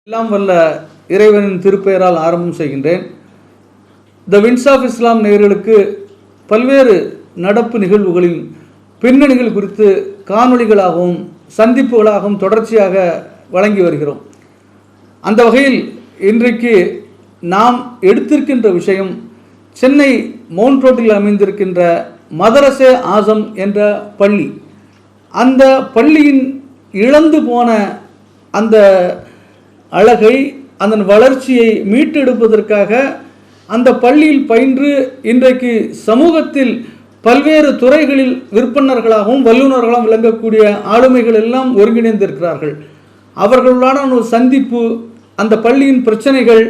எல்லாம் வல்ல இறைவனின் திருப்பெயரால் ஆரம்பம் செய்கின்றேன். த வின்ஸ் ஆஃப் இஸ்லாம் நேயர்களுக்கு பல்வேறு நடப்பு நிகழ்வுகளின் பின்னணிகள் குறித்து காணொளிகளாகவும் சந்திப்புகளாகவும் தொடர்ச்சியாக வழங்கி வருகிறோம். அந்த வகையில் இன்றைக்கு நாம் எடுத்திருக்கின்ற விஷயம் சென்னை மவுண்ட் ரோட்டில் அமைந்திருக்கின்ற மதரசே ஆசம் என்ற பள்ளி. அந்த பள்ளியின் இழந்து போன அந்த அழகை, அதன் வளர்ச்சியை மீட்டெடுப்பதற்காக அந்த பள்ளியில் பயின்று இன்றைக்கு சமூகத்தில் பல்வேறு துறைகளில் விற்பனர்களாகவும் வல்லுநர்களாகவும் விளங்கக்கூடிய ஆளுமைகள் எல்லாம் ஒருங்கிணைந்திருக்கிறார்கள். அவர்களுடான ஒரு சந்திப்பு, அந்த பள்ளியின் பிரச்சனைகள்,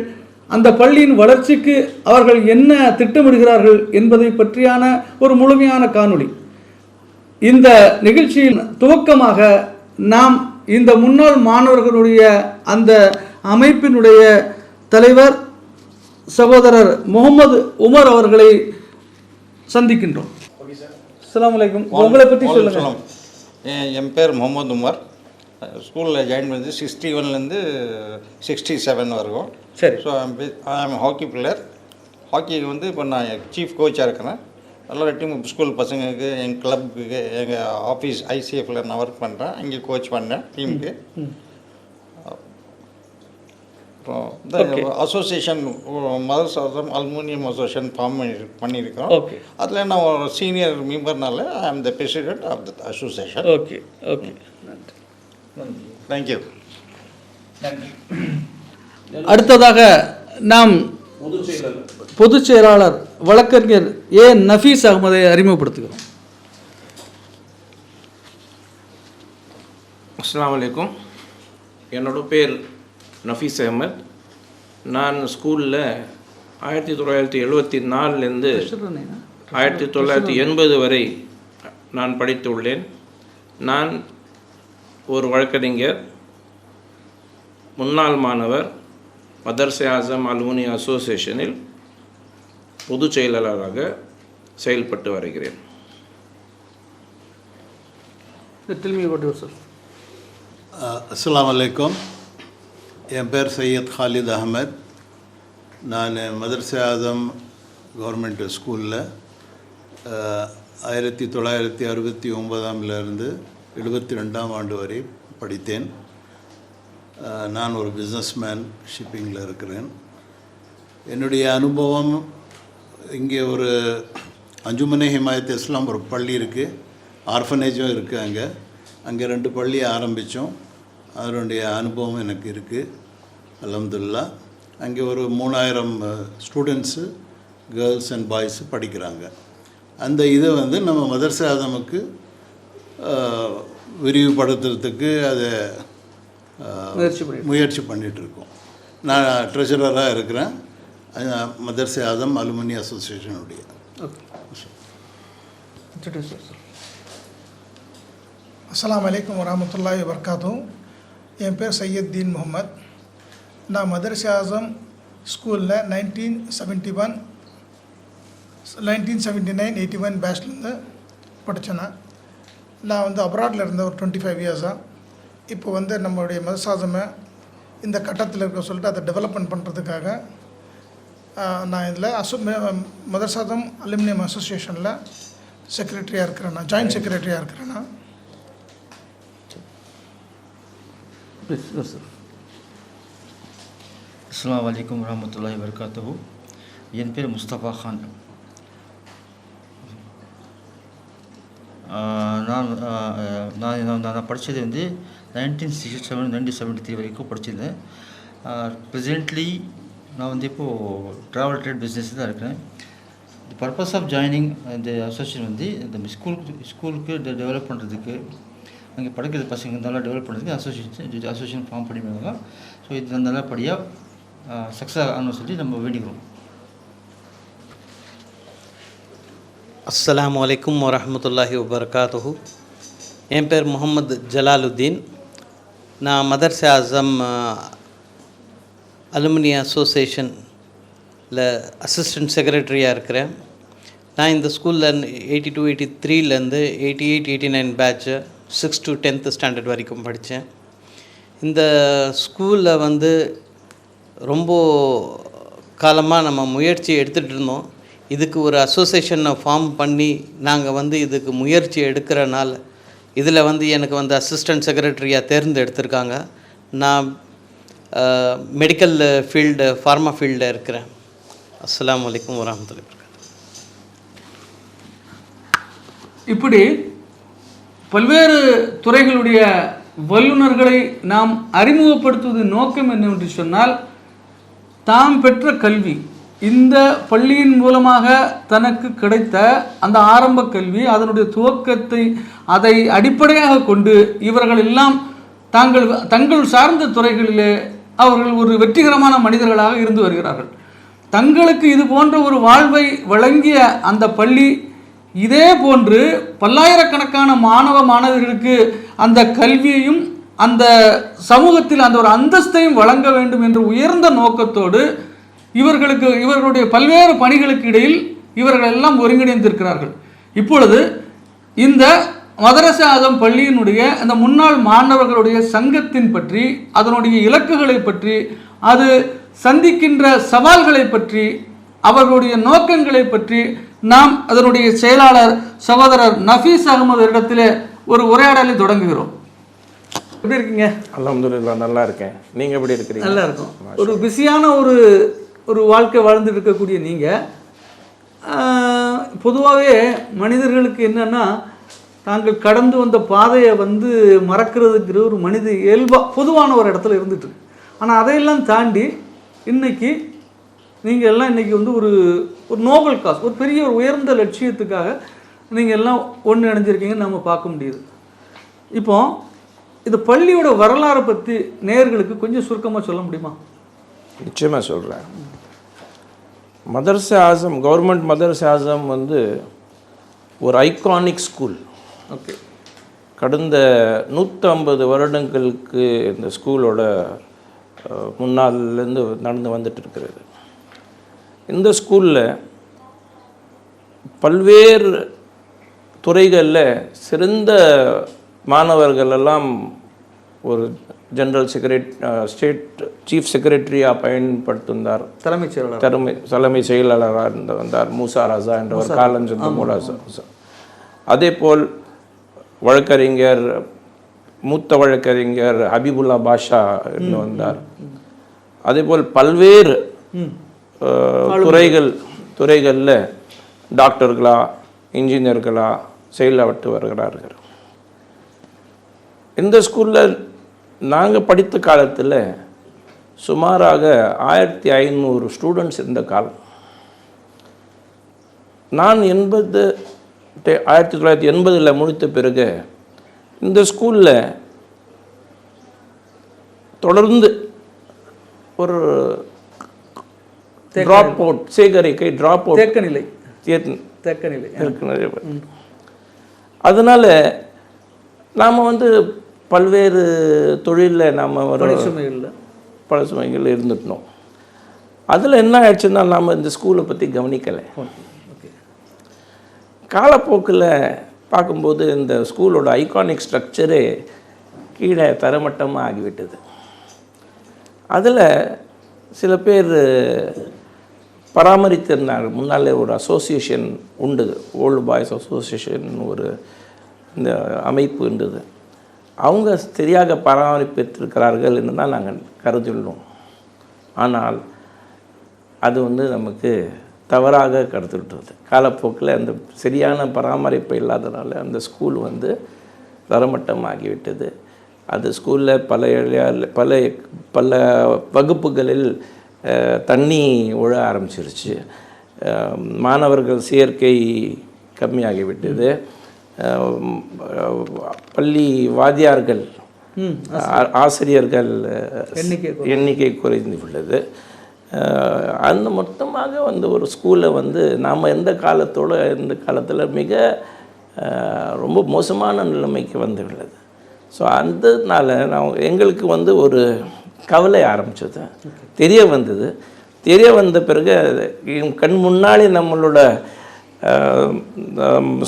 அந்த பள்ளியின் வளர்ச்சிக்கு அவர்கள் என்ன திட்டமிடுகிறார்கள் என்பதை பற்றியான ஒரு முழுமையான காணொளி. இந்த நிகழ்ச்சியின் துவக்கமாக நாம் இந்த முன்னாள் மாணவர்களுடைய அந்த அமைப்பினுடைய தலைவர் சகோதரர் முகமது உமர் அவர்களை சந்திக்கின்றோம். அஸ்ஸலாமு அலைக்கும். உங்களை பற்றி சொல்லுங்கள். என் பேர் முகமது உமர். ஸ்கூலில் ஜாயின் பண்ணி 61லேருந்து 67 வரைக்கும். சரி. So I'm hockey player. ஹாக்கிக்கு வந்து இப்போ நான் சீஃப் கோச்சாக இருக்கிறேன். நல்ல டீம் ஸ்கூல் பசங்களுக்கு, எங்கள் கிளப்புக்கு, எங்கள் ஆஃபீஸ் ஐசிஎஃப்ல நான் ஒர்க் பண்ணுறேன். இங்கே கோச் பண்ணேன் டீமுக்கு. அப்புறம் இந்த அசோசியேஷன் மதர்ஸ் ஆசம் அலுமினியம் அசோசியேஷன் ஃபார்ம் பண்ணியிருக்கோம். ஓகே. அதில் நான் ஒரு சீனியர் மெம்பர்னால I am the president of the association. Okay okay, thank you. அடுத்ததாக நாம் பொதுச் செயலாளர் வழக்கறிஞர் ஏ நஃபீஸ் அகமதை அறிமுகப்படுத்துகிறோம். அஸ்ஸலாமு அலைக்கும். என்னோட பேர் நஃபீஸ் அகமத். நான் ஸ்கூலில் 1974லேருந்து 1980 வரை நான் படித்துள்ளேன். நான் ஒரு வழக்கறிஞர், முன்னாள் மாணவர், மதர்சே ஆசம் அலுமினி அசோசியேஷனில் பொதுச் செயலாளராக செயல்பட்டு வருகிறேன். அஸ்ஸலாமு அலைக்கும். என் பேர் சையத் ஹாலித் அஹமத். நான் மதர்சே ஆசம் கவர்மெண்ட் ஸ்கூலில் 1969 72ஆம் ஆண்டு வரை படித்தேன். நான் ஒரு பிஸ்னஸ்மேன், ஷிப்பிங்கில் இருக்கிறேன். என்னுடைய அனுபவம் இங்கே ஒரு அஞ்சுமனே ஹிமாயத் இஸ்லாம் ஒரு பள்ளி இருக்குது, ஆர்ஃபனேஜும் இருக்குது. அங்கே 2 பள்ளி ஆரம்பித்தோம். அதனுடைய அனுபவம் எனக்கு இருக்குது, அல்ஹம்துலில்லாஹ். அங்கே ஒரு 3000 ஸ்டூடெண்ட்ஸு, கேர்ள்ஸ் அண்ட் பாய்ஸு படிக்கிறாங்க. அந்த இதை வந்து நம்ம மதர்சே ஆசமுக்கு விரிவுபடுத்துறதுக்கு அதை முயற்சி பண்ணிகிட்ருக்கோம். நான் ட்ரெஷரராக இருக்கிறேன் மதர்சே ஆசம் அலுமினி அசோசியேஷனுடைய. அஸ்ஸலாமு அலைக்கும் வரஹ்மத்துல்லாஹி வபரகாத்துஹு. என் பேர் சையத் தீன் முகமது. நான் மதர்சே ஆசம் ஸ்கூலில் 1971, 1979, 81 பேட்ச்லேருந்து படித்தேன். நான் வந்து அப்ராடில் இருந்த ஒரு 25 இயர்ஸாக. இப்போ வந்து நம்மளுடைய மதர்சே ஆசமை இந்த கட்டத்தில் இருக்க சொல்லிட்டு அதை டெவலப்மெண்ட் பண்ணுறதுக்காக நான் இதில் மதர்சே ஆசம் அலுமினியம் அசோசியேஷனில் செக்ரட்டரியாக இருக்கிறேன். நான் ஜாயின்ட் செக்ரட்டரியாக இருக்கிறேன். நான் அஸ்ஸலாமு அலைக்கும் வரஹ்மத்துல்லாஹி வபரகாத்துஹு. என் பேர் முஸ்தபா கான். நான் படித்தது வந்து 1967 1973 வரைக்கும் படிச்சிருந்தேன். ப்ரெசென்ட்லி நான் வந்து இப்போது ட்ராவல் ட்ரேட் பிஸ்னஸ் தான் இருக்கிறேன். தி பர்பஸ் ஆஃப் ஜாயினிங் இந்த அசோசியேஷன் வந்து இந்த ஸ்கூலுக்கு டெவலப் பண்ணுறதுக்கு, அங்கே படிக்கிற பசங்க நல்லா டெவலப் பண்ணுறதுக்கு அசோசியேஷன் ஃபார்ம் பண்ணிடுவாங்க. ஸோ இது நல்லபடியாக சக்ஸஸ் ஆகணும்னு சொல்லி நம்ம வேண்டிக்கிறோம். அஸ்ஸலாமு அலைக்கும் வரஹ்மத்துல்லாஹி வபரகாத்துஹு. என் பேர் முகமது ஜலாலுத்தீன். நான் மதர்சே ஆசம் அலுமினி அசோசியேஷனில் அசிஸ்டன்ட் செக்ரட்டரியாக இருக்கிறேன். நான் இந்த ஸ்கூலில் 82 83லேருந்து 88 89 பேட்ச்சு 6 to 10th ஸ்டாண்டர்ட் வரைக்கும் படித்தேன். இந்த ஸ்கூலில் வந்து ரொம்ப காலமாக நம்ம முயற்சி எடுத்துகிட்டு இருந்தோம். இதுக்கு ஒரு அசோசியேஷனை ஃபார்ம் பண்ணி நாங்கள் வந்து இதுக்கு முயற்சி எடுக்கிறனால இதில் வந்து எனக்கு வந்து அசிஸ்டன்ட் செக்ரட்டரியாக தேர்ந்தெடுத்திருக்காங்க. நான் மெடிக்கல் ஃபீல்டு, ஃபார்மா ஃபீல்டில் இருக்கிறேன். அஸ்ஸலாமு அலைக்கும் வரஹ்மத்துல்லாஹி வபரகாத்துஹு. இப்படி பல்வேறு துறைகளுடைய வல்லுநர்களை நாம் அறிமுகப்படுத்துவதன் நோக்கம் என்னவென்று சொன்னால், தாம் பெற்ற கல்வி, இந்த பள்ளியின் மூலமாக தனக்கு கிடைத்த அந்த ஆரம்ப கல்வி, அதனுடைய துவக்கத்தை அதை அடிப்படையாக கொண்டு இவர்கள் எல்லாம் தங்கள் சார்ந்த துறைகளிலே அவர்கள் ஒரு வெற்றிகரமான மனிதர்களாக இருந்து வருகிறார்கள். தங்களுக்கு இது போன்ற ஒரு வாழ்வை வழங்கிய அந்த பள்ளி இதே போன்று பல்லாயிரக்கணக்கான மாணவர்களுக்கு அந்த கல்வியையும் அந்த சமூகத்தில் அந்த ஒரு அந்தஸ்தையும் வழங்க வேண்டும் என்ற உயர்ந்த நோக்கத்தோடு இவர்களுடைய பல்வேறு பணிகளுக்கு இடையில் இவர்கள் எல்லாம் ஒருங்கிணைந்திருக்கிறார்கள். இப்பொழுது இந்த மதரசா ஆதம் பள்ளியினுடைய அந்த முன்னாள் மாணவர்களுடைய சங்கத்தின் பற்றி, அதனுடைய இலக்குகளை பற்றி, அது சந்திக்கின்ற சவால்களை பற்றி, அவர்களுடைய நோக்கங்களை பற்றி நாம் அதனுடைய செயலாளர் சகோதரர் நஃபீஸ் அகமது இடத்திலே ஒரு உரையாடலை தொடங்குகிறோம். எப்படி இருக்கீங்க? அல்ஹம்துலில்லாஹ், நல்லா இருக்கேன். நீங்கள் எப்படி இருக்கிறீங்க? நல்லா இருக்கும். ஒரு பிஸியான ஒரு வாழ்க்கை வாழ்ந்துட்டு இருக்கக்கூடிய நீங்கள், பொதுவாகவே மனிதர்களுக்கு என்னென்னா, தாங்கள் கடந்து வந்த பாதையை வந்து மறக்கிறதுங்கிற ஒரு மனித இயல்பாக பொதுவான ஒரு இடத்துல இருந்துட்டு. ஆனால் அதையெல்லாம் தாண்டி இன்றைக்கி நீங்கள் எல்லாம் இன்றைக்கி வந்து ஒரு நோபல் காஸ், ஒரு பெரிய ஒரு உயர்ந்த லட்சியத்துக்காக நீங்கள் எல்லாம் ஒன்று இணைஞ்சிருக்கீங்கன்னு நம்ம பார்க்க முடியுது. இப்போ இந்த பள்ளியோட வரலாறை பற்றி நேயர்களுக்கு கொஞ்சம் சுருக்கமாக சொல்ல முடியுமா? நிச்சயமாக சொல்கிறேன். மதரசா ஆசம், கவர்மெண்ட் மதரசா ஆசம் வந்து ஒரு ஐகானிக் ஸ்கூல். ஓகே. கடந்த 150 வருடங்களுக்கு இந்த ஸ்கூலோட முன்னாலேருந்து நடந்து வந்துட்டு இருக்கிறது. இந்த ஸ்கூலில் பல்வேறு துறைகளில் சிறந்த மாணவர்கள் எல்லாம் ஒரு ஜெனரல் ஸ்டேட் சீஃப் செக்ரட்டரியாக பயன்படுத்தினார். தலைமை செயலாளராக இருந்து வந்தார் மூசா ராசா என்ற ஒரு காலஞ்சந்த மூலாசா. அதேபோல் வழக்கறிஞர், மூத்த வழக்கறிஞர் ஹபீபுல்லா பாஷா இருந்து வந்தார். அதேபோல் பல்வேறு துறைகளில் டாக்டர்களா, இன்ஜினியர்களா செயலாற்றி வருகிறார்கள். இந்த ஸ்கூலில் நாங்கள் படித்த காலத்தில் சுமாராக 1500 ஸ்டூடெண்ட்ஸ் இருந்த காலம். நான் 1980 முடித்த பிறகு இந்த ஸ்கூலில் தொடர்ந்து ஒரு ட்ராப் அவுட், தேக்க நிலை. அதனால் நாம் வந்து பல்வேறு தொழிலில் நாம் பல சுமைகள் இருந்துட்டோம். அதில் என்ன ஆயிடுச்சுன்னா, நாம் இந்த ஸ்கூலை பற்றி கவனிக்கலை. காலப்போக்கில் பார்க்கும்போது இந்த ஸ்கூலோட ஐகானிக் ஸ்ட்ரக்சரே கீழே தரமட்டமாக ஆகிவிட்டது. அதில் சில பேர் பராமரித்திருந்தாங்க. முன்னாலே ஒரு அசோசியேஷன் உண்டு, ஓல்டு பாய்ஸ் அசோசியேஷன் ஒரு இந்த அமைப்பு இருந்தது. அவங்க சரியாக பராமரிப்பித்திருக்கிறார்கள் என்று தான் நாங்கள் கருதுள்ளோம். ஆனால் அது வந்து நமக்கு தவறாக கருத்துவிட்டது. காலப்போக்கில் அந்த சரியான பராமரிப்பு இல்லாதனால அந்த ஸ்கூல் வந்து தரமட்டமாகிவிட்டது. அது ஸ்கூலில் பல வகுப்புகளில் தண்ணி ஒழ ஆரம்பிச்சிருச்சு. மாணவர்கள் சேர்க்கை கம்மியாகிவிட்டது. பள்ளி வாத்தியார்கள், ஆசிரியர்கள் எண்ணிக்கை குறைந்து உள்ளது. அந்த மொத்தமாக வந்து ஒரு ஸ்கூலை வந்து நாம் இந்த காலத்தில் மிக ரொம்ப மோசமான நிலைமைக்கு வந்து உள்ளது. ஸோ அதனால எங்களுக்கு வந்து ஒரு கவலை ஆரம்பித்தது, தெரிய வந்த பிறகு கண் முன்னாடி நம்மளோட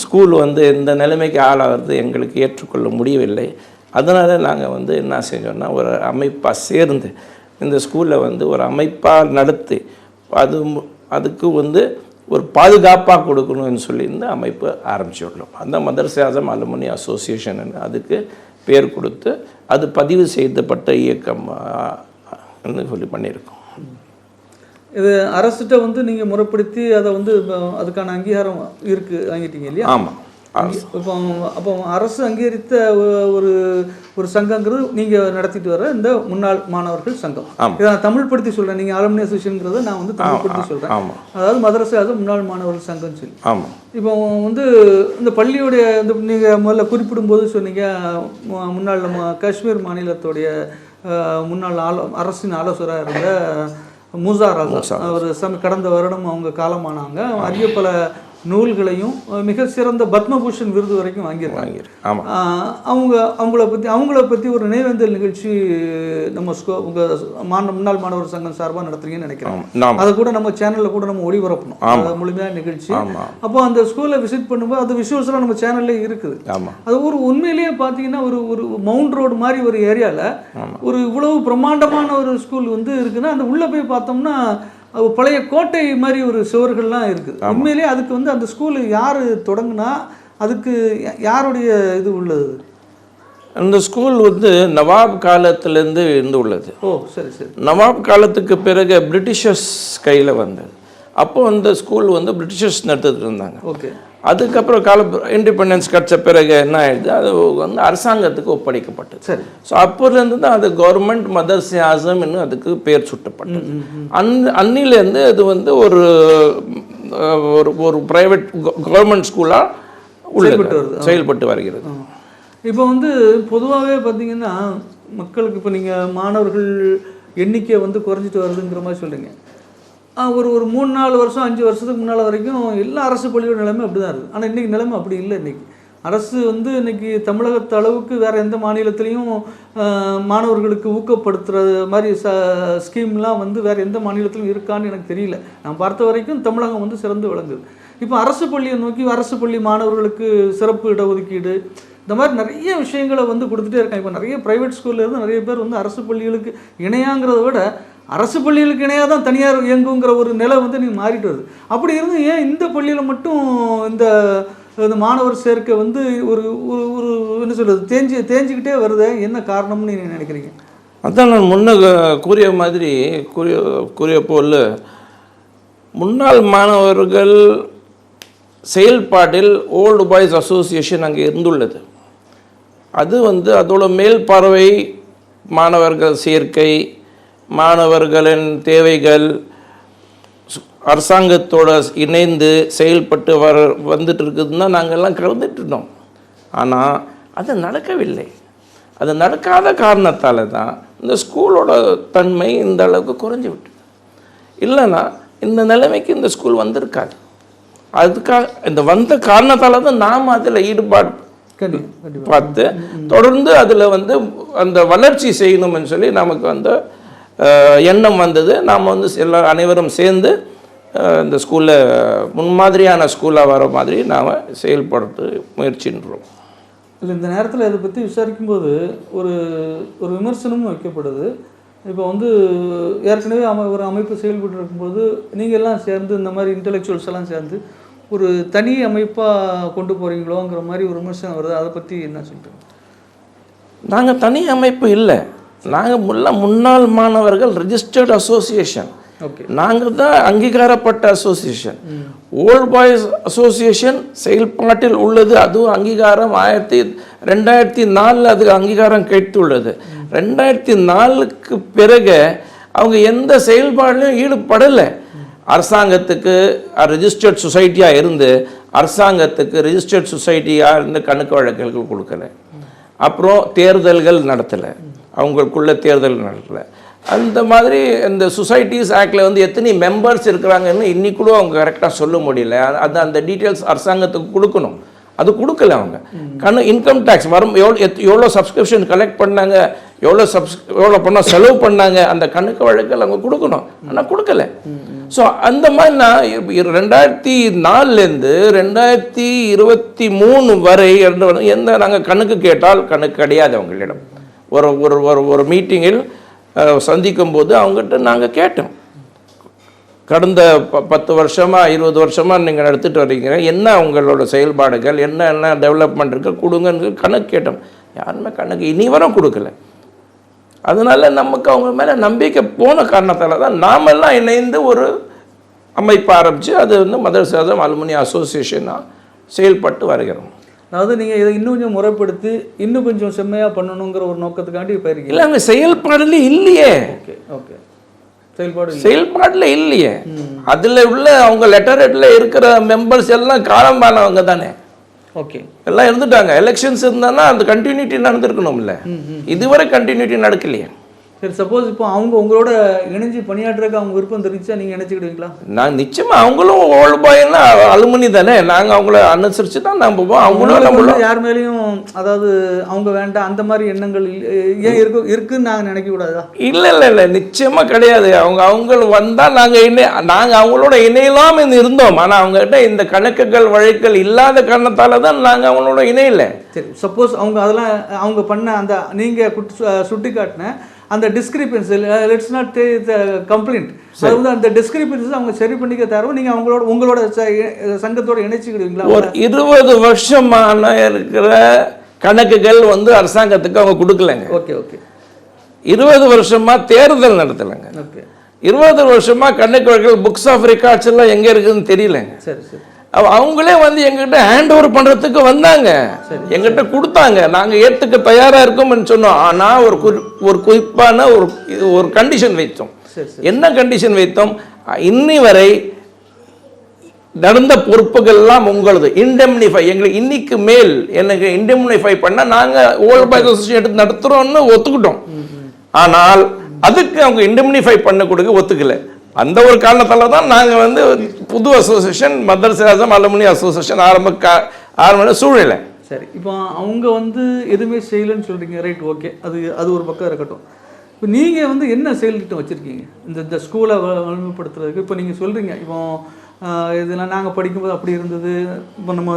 ஸ்கூல் வந்து இந்த நிலைமைக்கு ஆளாகிறது எங்களுக்கு ஏற்றுக்கொள்ள முடியவில்லை. அதனால் நாங்கள் வந்து என்ன செஞ்சோன்னா ஒரு அமைப்பாக சேர்ந்து இந்த ஸ்கூலில் வந்து ஒரு அமைப்பாக நடத்தி அதுக்கு வந்து ஒரு பாதுகாப்பாக கொடுக்கணும்னு சொல்லி இந்த அமைப்பு ஆரம்பிச்சுள்ளோம். அந்த மதரசே ஆஸம் அலுமினி அசோசியேஷன் அதுக்கு பேர் கொடுத்து அது பதிவு செய்யப்பட்ட இயக்கம் சொல்லி பண்ணியிருக்கோம். இது அரசுகிட்ட வந்து நீங்கள் முறைப்படுத்தி அதை வந்து அதுக்கான அங்கீகாரம் வாங்கிட்டீங்க இல்லையா? ஆமாம். அப்போ அரசு அங்கீகரித்த ஒரு சங்கங்கிறது நீங்கள் நடத்திட்டு வர இந்த முன்னாள் மாணவர்கள் சங்கம். இதை நான் தமிழ்படுத்தி சொல்கிறேன், நீங்கள் அலுமினி அசோசியேஷன்ங்கிறத நான் வந்து தமிழ்படுத்தி சொல்கிறேன். அதாவது மதரசே ஆஸம் முன்னாள் மாணவர்கள் சங்கம்னு சொல்லி. ஆமாம். இப்போ வந்து இந்த பள்ளியுடைய இந்த நீங்கள் முதல்ல குறிப்பிடும்போது சொன்னீங்க முன்னாள் காஷ்மீர் மாநிலத்துடைய முன்னாள் அரசின் ஆலோசகராக இருந்த மூசா ராஜா அவர் கடந்த வருடம் அவங்க காலமானாங்க. அரிய பல நூல்களையும் மிக சிறந்த பத்மபூஷன் விருது வரைக்கும் வாங்கியிருக்காங்க. அவங்கள பற்றி ஒரு நினைவேந்தல் நிகழ்ச்சி நம்ம முன்னாள் மாணவர் சங்கம் சார்பாக நடத்துறீங்கன்னு நினைக்கிறேன். அதை கூட நம்ம சேனலில் கூட நம்ம ஒளிபரப்பணும் முழுமையான நிகழ்ச்சி. அப்போ அந்த ஸ்கூலை விசிட் பண்ணும்போது அது விஷுவல்ஸ்லாம் நம்ம சேனல்லே இருக்குது. அது ஒரு உண்மையிலேயே பார்த்தீங்கன்னா ஒரு மவுண்ட் ரோடு மாதிரி ஒரு ஏரியாவில் ஒரு இவ்வளவு பிரம்மாண்டமான ஒரு ஸ்கூல் வந்து இருக்குன்னா அந்த உள்ளே போய் பார்த்தோம்னா பழைய கோட்டை மாதிரி ஒரு சுவர்கள்லாம் இருக்குது. உண்மையிலேயே அதுக்கு வந்து அந்த ஸ்கூலு யார் தொடங்குனா அதுக்கு யாருடைய இது உள்ளது? அந்த ஸ்கூல் வந்து நவாப் காலத்திலேருந்து இருந்து உள்ளது. ஓ சரி சரி. நவாப் காலத்துக்கு பிறகு பிரிட்டிஷர்ஸ் கையில் வந்தது. அப்போ அந்த ஸ்கூல் வந்து பிரிட்டிஷர்ஸ் நடத்திட்டு இருந்தாங்க. ஓகே. அதுக்கப்புறம் இண்டிபெண்டன்ஸ் கிடச்ச பிறகு என்ன ஆயிடுது, அது வந்து அரசாங்கத்துக்கு ஒப்படைக்கப்பட்டது. சரி. ஸோ அப்போலேருந்து தான் அது கவர்மெண்ட் மதரசே ஆஸம் இன்னும் அதுக்கு பேர் சுட்டப்பட்டது. அன்னிலேருந்து அது வந்து ஒரு ஒரு ப்ரைவேட் கவர்மெண்ட் ஸ்கூலாக செயல்பட்டு வருகிறது. இப்போ வந்து பொதுவாகவே பார்த்தீங்கன்னா மக்களுக்கு இப்போ நீங்கள் மாணவர்கள் எண்ணிக்கை வந்து குறைஞ்சிட்டு வருதுங்கிற மாதிரி சொல்கிறீங்க. ஒரு 3-4 வருஷம் 5 வருஷத்துக்கு முன்னால் வரைக்கும் எல்லா அரசு பள்ளியோட நிலைமை அப்படி தான் இருக்குது. ஆனால் இன்றைக்கி நிலைமை அப்படி இல்லை. இன்றைக்கி அரசு வந்து இன்றைக்கி தமிழகத்து அளவுக்கு வேறு எந்த மாநிலத்துலேயும் மாணவர்களுக்கு ஊக்கப்படுத்துகிற மாதிரி ஸ்கீம்லாம் வந்து வேறு எந்த மாநிலத்திலும் இருக்கான்னு எனக்கு தெரியல. நான் பார்த்த வரைக்கும் தமிழகம் வந்து சிறந்து விளங்குது. இப்போ அரசு பள்ளியை நோக்கி அரசு பள்ளி மாணவர்களுக்கு சிறப்பு இடஒதுக்கீடு இந்த மாதிரி நிறைய விஷயங்களை வந்து கொடுத்துட்டே இருக்காங்க. இப்போ நிறைய ப்ரைவேட் ஸ்கூல்லேருந்து நிறைய பேர் வந்து அரசு பள்ளிகளுக்கு இணையாங்கிறத விட அரசு பள்ளிகளுக்கு இணையாக தான் தனியார் இயங்குங்கிற ஒரு நிலை வந்து நீங்கள் மாறிட்டு வருது. அப்படி இருந்து ஏன் இந்த பள்ளியில் மட்டும் இந்த மாணவர் சேர்க்கை வந்து ஒரு ஒரு என்ன சொல்கிறது தேஞ்சிக்கிட்டே வருது, என்ன காரணம்னு நீங்கள் நினைக்கிறீங்க? அதான் நான் முன்ன கூறிய மாதிரி கூறிய போல் முன்னாள் மாணவர்கள் செயல்பாட்டில் ஓல்டு பாய்ஸ் அசோசியேஷன் அங்கே இருந்துள்ளது. அது வந்து அதோட மேல் பார்வை மாணவர்கள் சேர்க்கை, மாணவர்களின் தேவைகள் அரசாங்கத்தோடு இணைந்து செயல்பட்டு வந்துட்டு இருக்குதுன்னா நாங்கள் எல்லாம் கலந்துட்டு இருந்தோம். ஆனால் அது நடக்கவில்லை. அது நடக்காத காரணத்தால் தான் இந்த ஸ்கூலோட தன்மை இந்த அளவுக்கு குறைஞ்சி விட்டுது. இல்லைன்னா இந்த நிலைமைக்கு இந்த ஸ்கூல் வந்திருக்காது. அதுக்காக இந்த வந்த காரணத்தால் தான் நாம் அதில் ஈடுபாடு பார்த்து தொடர்ந்து அதில் வந்து அந்த வளர்ச்சி செய்யணும்னு சொல்லி நமக்கு வந்து எண்ணம் வந்தது. நாம் வந்து அனைவரும் சேர்ந்து இந்த ஸ்கூலில் முன்மாதிரியான ஸ்கூலாக வர மாதிரி நாம் செயல்படுத்த முயற்சின்றோம். இல்லை, இந்த நேரத்தில் இதை பற்றி விசாரிக்கும்போது ஒரு விமர்சனமும் வைக்கப்படுது. இப்போ வந்து ஏற்கனவே ஒரு அமைப்பு செயல்பட்டு இருக்கும்போது நீங்கள் எல்லாம் சேர்ந்து இந்த மாதிரி இன்டெலெக்சுவல்ஸ் எல்லாம் சேர்ந்து ஒரு தனி அமைப்பாக கொண்டு போகிறீங்களோங்கிற மாதிரி ஒரு விமர்சனம் வருது. அதை பற்றி என்ன சொல்கிறீங்க? நாங்கள் தனி அமைப்பு இல்லை, நாங்கள் முன்னாள் மாணவர்கள் ரெஜிஸ்டர்ட் அசோசியேஷன். நாங்கள் தான் அங்கீகாரப்பட்ட அசோசியேஷன். ஓல்ட் பாய்ஸ் அசோசியேஷன் செயல்பாட்டில் உள்ளது. அதுவும் அங்கீகாரம் 2004 அதுக்கு அங்கீகாரம் கிடைத்துள்ளது. 2004க்கு பிறகு அவங்க எந்த செயல்பாடுலையும் ஈடுபடலை. அரசாங்கத்துக்கு ரெஜிஸ்டர்ட் சொசைட்டியாக இருந்து அரசாங்கத்துக்கு ரெஜிஸ்டர்ட் சொசைட்டியாக இருந்து கணக்கு வழக்குகள் கொடுக்கல. அப்புறம் தேர்தல்கள் நடத்தலை, அவங்களுக்குள்ள தேர்தல் நடத்தலை. அந்த மாதிரி இந்த சொசைட்டிஸ் ஆக்டில் வந்து எத்தனை மெம்பர்ஸ் இருக்கிறாங்கன்னு இன்னைக்கு கூட அவங்க கரெக்டாக சொல்ல முடியல. அந்த டீட்டெயில்ஸ் அரசாங்கத்துக்கு கொடுக்கணும், அது கொடுக்கல அவங்க. இன்கம் டேக்ஸ் வரும் எவ்வளோ சப்ஸ்கிரிப்ஷன் கலெக்ட் பண்ணாங்க, எவ்வளோ பணம் செலவு பண்ணாங்க, அந்த கணக்கு வழக்கல் அவங்க கொடுக்கணும். ஆனால் கொடுக்கல. ஸோ அந்த மாதிரி நான் 2004லேருந்து 2023 வரை எந்த நாங்கள் கணக்கு கேட்டால் கணக்கு கிடையாது அவங்களிடம். ஒரு மீட்டிங்கில் சந்திக்கும் போது அவங்ககிட்ட நாங்கள் கேட்டோம், கடந்த 10 வருஷமாக 20 வருஷமாக நீங்கள் எடுத்துகிட்டு வரீங்க, என்ன உங்களோட செயல்பாடுகள், என்ன டெவலப்மெண்ட் இருக்குது கொடுங்கன்னு கணக்கு கேட்டோம். யாருமே கணக்கு இனி வரும் கொடுக்கல. அதனால நமக்கு அவங்க மேலே நம்பிக்கை போன காரணத்தால் தான் நாமெல்லாம் இணைந்து ஒரு அமைப்பு ஆரம்பித்து அது வந்து மதரசாசம் அலுமினி அசோசியேஷனாக செயல்பட்டு வருகிறோம். அதாவது நீங்கள் இதை இன்னும் கொஞ்சம் முறைப்படுத்தி இன்னும் கொஞ்சம் செம்மையாக பண்ணணுங்கிற ஒரு நோக்கத்துக்காண்டி போயிருக்கீங்க. இல்லை, அங்கே செயல்பாடுல இல்லையே. ஓகே ஓகே, செயல்பாட்டில் இல்லையே. அதில் உள்ள அவங்க லெட்டரேட்டில் இருக்கிற மெம்பர்ஸ் எல்லாம் காலம்பானவங்க தானே. ஓகே, எல்லாம் இருந்துட்டாங்க. எலெக்ஷன்ஸ் இருந்தானா அந்த கண்டினியூட்டி நடந்திருக்கணும். இல்லை, இதுவரை கண்டினியூட்டி நடக்கலையே. சரி, சப்போஸ் இப்போ அவங்க உங்களோட இணைஞ்சு பணியாற்றுறதுக்கு அவங்க விருப்பம் தெரிஞ்சா நீங்கள் நினச்சிக்கிடுவீங்களா? நான் நிச்சயமாக அவங்களும் ஓல்டு பாய்னா அலுமினி தானே, நாங்கள் அவங்கள அனுசரித்து தான் நம்ம போவோம். அவங்களும் நம்மளும் யார் மேலேயும் அதாவது அவங்க வேண்டாம் அந்த மாதிரி எண்ணங்கள் ஏன் இருக்குன்னு நாங்கள் நினைக்கக்கூடாதா? இல்லை, நிச்சயமாக கிடையாது. அவங்க வந்தால் நாங்கள் அவங்களோட இணையலாம் இருந்தோம். ஆனால் அவங்ககிட்ட இந்த கணக்குகள் வழக்குகள் இல்லாத காரணத்தால் தான் நாங்கள் அவங்களோட இணையில. சரி, சப்போஸ் அவங்க அதெல்லாம் அவங்க பண்ண அந்த நீங்கள் சுட்டி காட்டின அந்த discrepancy, let's not take complaint, அது வந்து அந்த டிஸ்கிரிபன்சி அவங்க சரி பண்ணிக்க தரவும் நீங்கள் உங்களோட சங்கத்தோட இணைச்சிக்கிடுவீங்களா? ஒரு 20 வருஷமான இருக்கிற கணக்குகள் வந்து அரசாங்கத்துக்கு அவங்க கொடுக்கலங்க. ஓகே ஓகே, 20 வருஷமா தேர்தல் நடத்தலைங்க. ஓகே, 20 வருஷமா கணக்கு வழக்குகள் புக்ஸ் ஆஃப் ரெக்கார்ட்ஸ் எல்லாம் எங்கே இருக்குதுன்னு தெரியலங்க. சரி சரி, அவங்களே வந்து எங்கிட்ட ஹேண்ட் ஓவர் பண்ணுறதுக்கு வந்தாங்க, எங்கிட்ட கொடுத்தாங்க, நாங்கள் ஏற்றுக்க தயாராக இருக்கோம்னு சொன்னோம். ஆனால் ஒரு குறிப்பான ஒரு கண்டிஷன் வைத்தோம். என்ன கண்டிஷன் வைத்தோம்? இன்னி வரை நடந்த பொறுப்புகள்லாம் உங்களது, இண்டெம்னிஃபை எங்களுக்கு இன்னைக்கு மேல் எனக்கு இண்டெம்னிஃபை பண்ணால் நாங்கள் ஓல்டு பாய்ஸ் அசோசியேஷன் எடுத்து நடத்துகிறோன்னு ஒத்துக்கிட்டோம். ஆனால் அதுக்கு அவங்க இண்டெம்னிஃபை பண்ண கொடுக்க ஒத்துக்கலை. அந்த ஒரு காரணத்தால் தான் நாங்கள் வந்து புது அசோசியேஷன் மதரசாசம் அலுமினி அசோசியேஷன் ஆரம்ப சூழ்நிலை. சரி, இப்போ அவங்க வந்து எதுவுமே செய்யலைன்னு சொல்கிறீங்க, ரைட், ஓகே, அது ஒரு பக்கம் இருக்கட்டும். இப்போ நீங்கள் வந்து என்ன செயல் திட்டம் வச்சுருக்கீங்க இந்த ஸ்கூலை வலிமைப்படுத்துறதுக்கு? இப்போ நீங்கள் சொல்கிறீங்க, இப்போ இதெல்லாம் நாங்கள் படிக்கும்போது அப்படி இருந்தது. இப்போ நம்ம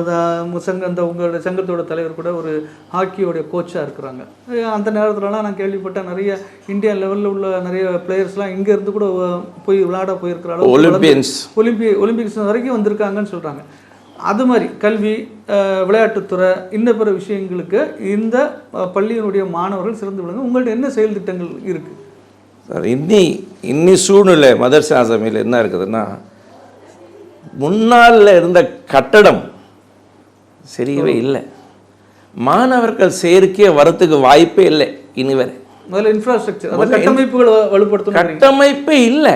உங்களோட சங்கத்தோட தலைவர் கூட ஒரு ஹாக்கியோடைய கோச்சாக இருக்கிறாங்க. அந்த நேரத்துலலாம் நான் கேள்விப்பட்டேன், நிறைய இந்தியா லெவலில் உள்ள நிறைய பிளேயர்ஸ்லாம் இங்கேருந்து கூட போய் விளையாட போயிருக்கிற அளவு ஒலிம்பிக்ஸ் வரைக்கும் வந்திருக்காங்கன்னு சொல்கிறாங்க. அது மாதிரி கல்வி, விளையாட்டுத்துறை, இன்னும் பிற விஷயங்களுக்கு இந்த பள்ளியினுடைய மாணவர்கள் சிறந்து விளங்க உங்கள்கிட்ட என்ன செயல் திட்டங்கள் இருக்குது சார்? இன்னி சூழ்நிலை மதரசாசமில் என்ன இருக்குதுன்னா, முன்னால் இருந்த கட்டடம் சரியவே இல்லை, மாணவர்கள் சேர்க்கையே வரத்துக்கு வாய்ப்பே இல்லை. இனிவரை முதல்ல இன்ஃப்ராஸ்ட்ரக்சர் கட்டமைப்புகள் வலுப்படுத்தணும். கட்டமைப்பே இல்லை.